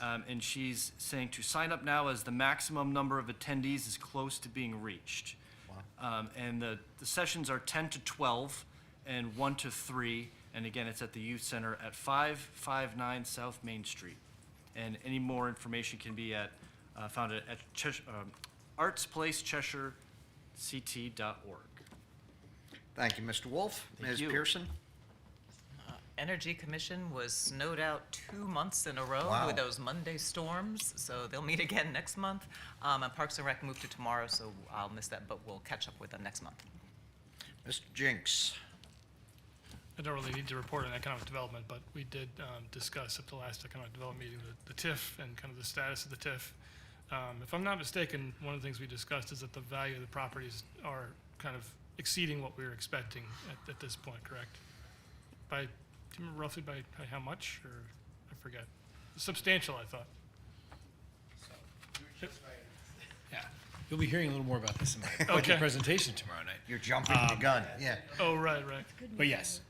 And she's saying to sign up now as the maximum number of attendees is close to being reached. And the sessions are 10 to 12 and 1 to 3. And again, it's at the Youth Center at 559 South Main Street. And any more information can be found at artsplacecheshire.ct.org. Thank you, Mr. Wolf. Thank Ms. you. Pearson? Energy Commission was snowed out 2 months in a row Wow. with those Monday storms, so they'll meet again next month. And Parks and Rec moved to tomorrow, so I'll miss that, but we'll catch up with them next month. Mr. Jinks? I don't really need to report on economic development, but we did discuss at the last economic development meeting the TIF and kind of the status of the TIF. If I'm not mistaken, one of the things we discussed is that the value of the properties are kind of exceeding what we were expecting at this point, correct? Do you remember roughly by how much, or I forget? Substantial, I thought. Yeah, you'll be hearing a little more about this in my budget Okay. presentation tomorrow night. You're jumping the gun, yeah. Oh, right. But yes,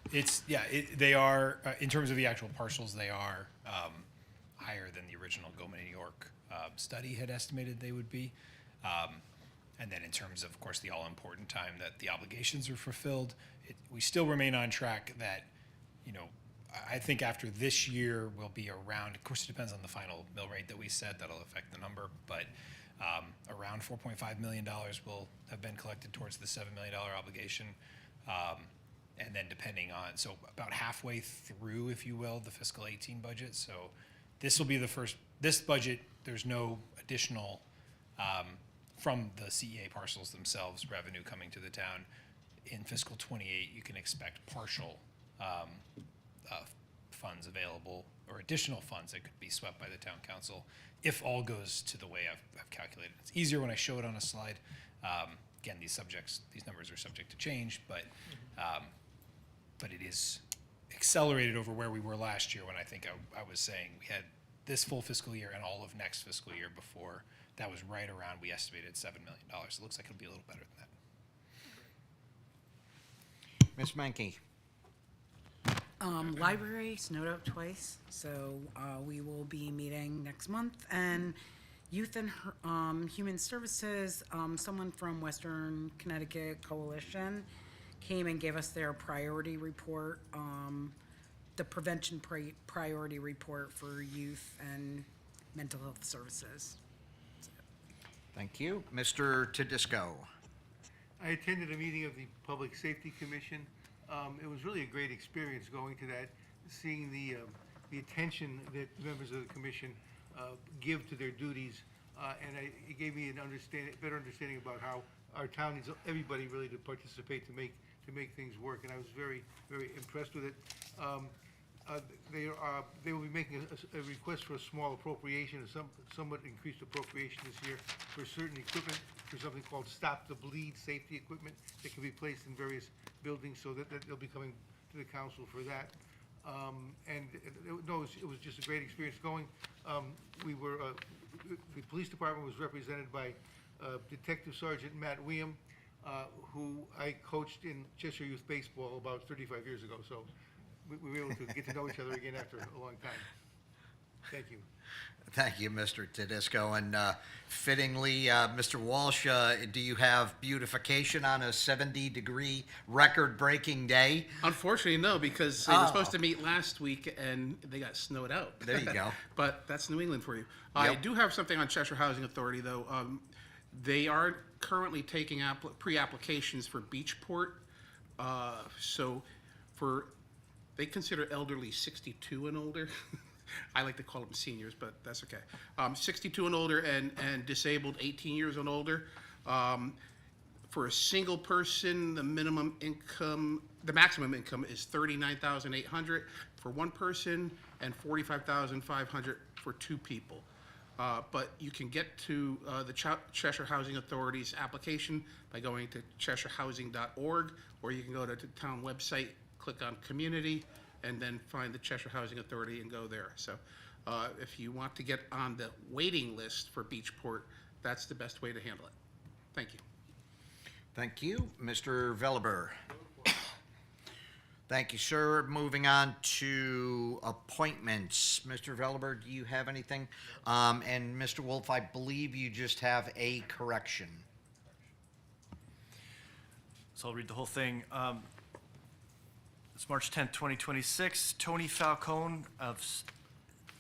they are, in terms of the actual parcels, they are higher than the original Goma, New York study had estimated they would be. And then in terms of course, the all-important time that the obligations are fulfilled, we still remain on track that, I think after this year will be around, of course, it depends on the final mill rate that we set, that'll affect the number, but around $4.5 million will have been collected towards the $7 million obligation. And then depending on, so about halfway through, if you will, the fiscal 18 budget. So this will be this budget, there's no additional, from the CEA parcels themselves, revenue coming to the town. In fiscal 28, you can expect partial funds available, or additional funds that could be swept by the town council, if all goes to the way I've calculated. It's easier when I show it on a slide. Again, these numbers are subject to change, but it is accelerated over where we were last year when I think I was saying we had this full fiscal year and all of next fiscal year before. That was right around, we estimated $7 million. It looks like it'll be a little better than that. Ms. Menke? Library snowed out twice, so we will be meeting next month. And Youth and Human Services, someone from Western Connecticut Coalition came and gave us their priority report, the prevention priority report for youth and mental health services. Thank you. Mr. Tedisco? I attended a meeting of the Public Safety Commission. It was really a great experience going to that, seeing the attention that members of the commission give to their duties, and it gave me better understanding about how our town needs everybody really to participate to make things work, and I was very, very impressed with it. They will be making a request for a small appropriation, a somewhat increased appropriation this year for certain equipment, for something called Stop the Bleed safety equipment that can be placed in various buildings, so that they'll be coming to the council for that. It was just a great experience going. The police department was represented by Detective Sergeant Matt Weehm, who I coached in Cheshire Youth Baseball about 35 years ago, so we were able to get to know each other again after a long time. Thank you. Thank you, Mr. Tedisco. And fittingly, Mr. Walsh, do you have beautification on a 70-degree record-breaking day? Unfortunately, no, because they were supposed to meet last week and they got snowed out. There you go. But that's New England for you. I Yep. do have something on Cheshire Housing Authority, though. They are currently taking pre-applications for Beachport. They consider elderly 62 and older. I like to call them seniors, but that's okay. 62 and older and disabled 18 years and older. For a single person, the maximum income is $39,800 for one person and $45,500 for two people. But you can get to the Cheshire Housing Authority's application by going to cheshirehousing.org, or you can go to the town website, click on Community, and then find the Cheshire Housing Authority and go there. So if you want to get on the waiting list for Beachport, that's the best way to handle it. Thank you. Thank you. Mr. Velaber. Thank you, sir. Moving on to appointments. Mr. Velaber, do you have anything? And Mr. Wolf, I believe you just have a correction. So I'll read the whole thing. It's March 10th, 2026. Tony Falcone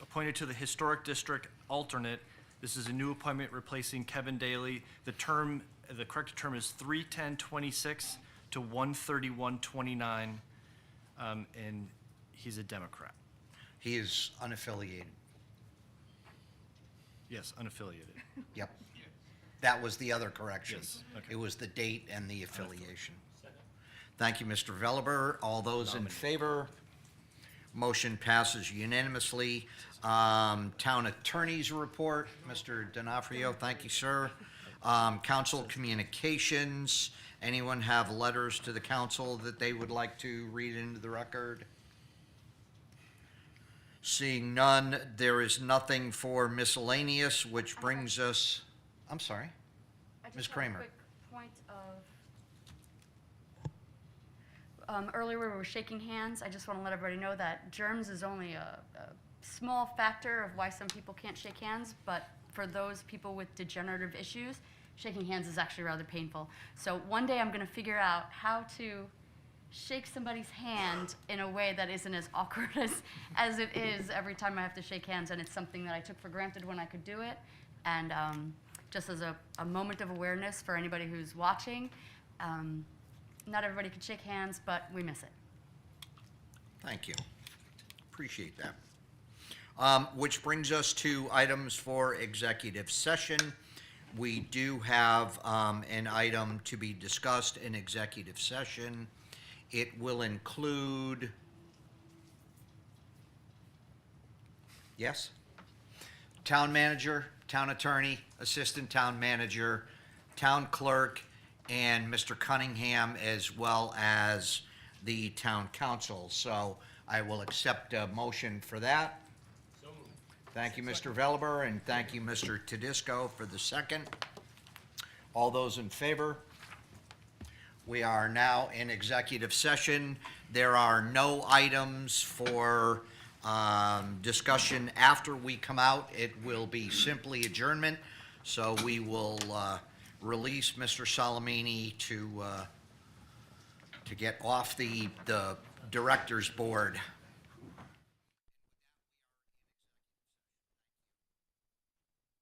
appointed to the Historic District alternate. This is a new appointment replacing Kevin Daly. The correct term is 3/10/26 to 1/31/29, and he's a Democrat. He is unaffiliated. Yes, unaffiliated. Yep. That was the other correction. Yes, okay. It was the date and the affiliation. Thank you, Mr. Velaber. All those in favor? Motion passes unanimously. Town Attorney's Report, Mr. D'Onofrio, thank you, sir. Council Communications, anyone have letters to the council that they would like to read into the record? Seeing none, there is nothing for miscellaneous, which brings us, I'm sorry. Ms. Kramer. Quick point of, earlier we were shaking hands. I just want to let everybody know that germs is only a small factor of why some people can't shake hands, but for those people with degenerative issues, shaking hands is actually rather painful. So one day I'm going to figure out how to shake somebody's hand in a way that isn't as awkward as it is every time I have to shake hands, and it's something that I took for granted when I could do it. And just as a moment of awareness for anybody who's watching, not everybody can shake hands, but we miss it. Thank you. Appreciate that. Which brings us to items for executive session. We do have an item to be discussed in executive session. It will include, yes? Town manager, town attorney, assistant town manager, town clerk, and Mr. Cunningham, as well as the town council. So I will accept a motion for that. Thank you, Mr. Velaber, and thank you, Mr. Tedisco, for the second. All those in favor? We are now in executive session. There are no items for discussion after we come out. It will be simply adjournment. So we will release Mr. Salamini to get off the director's board.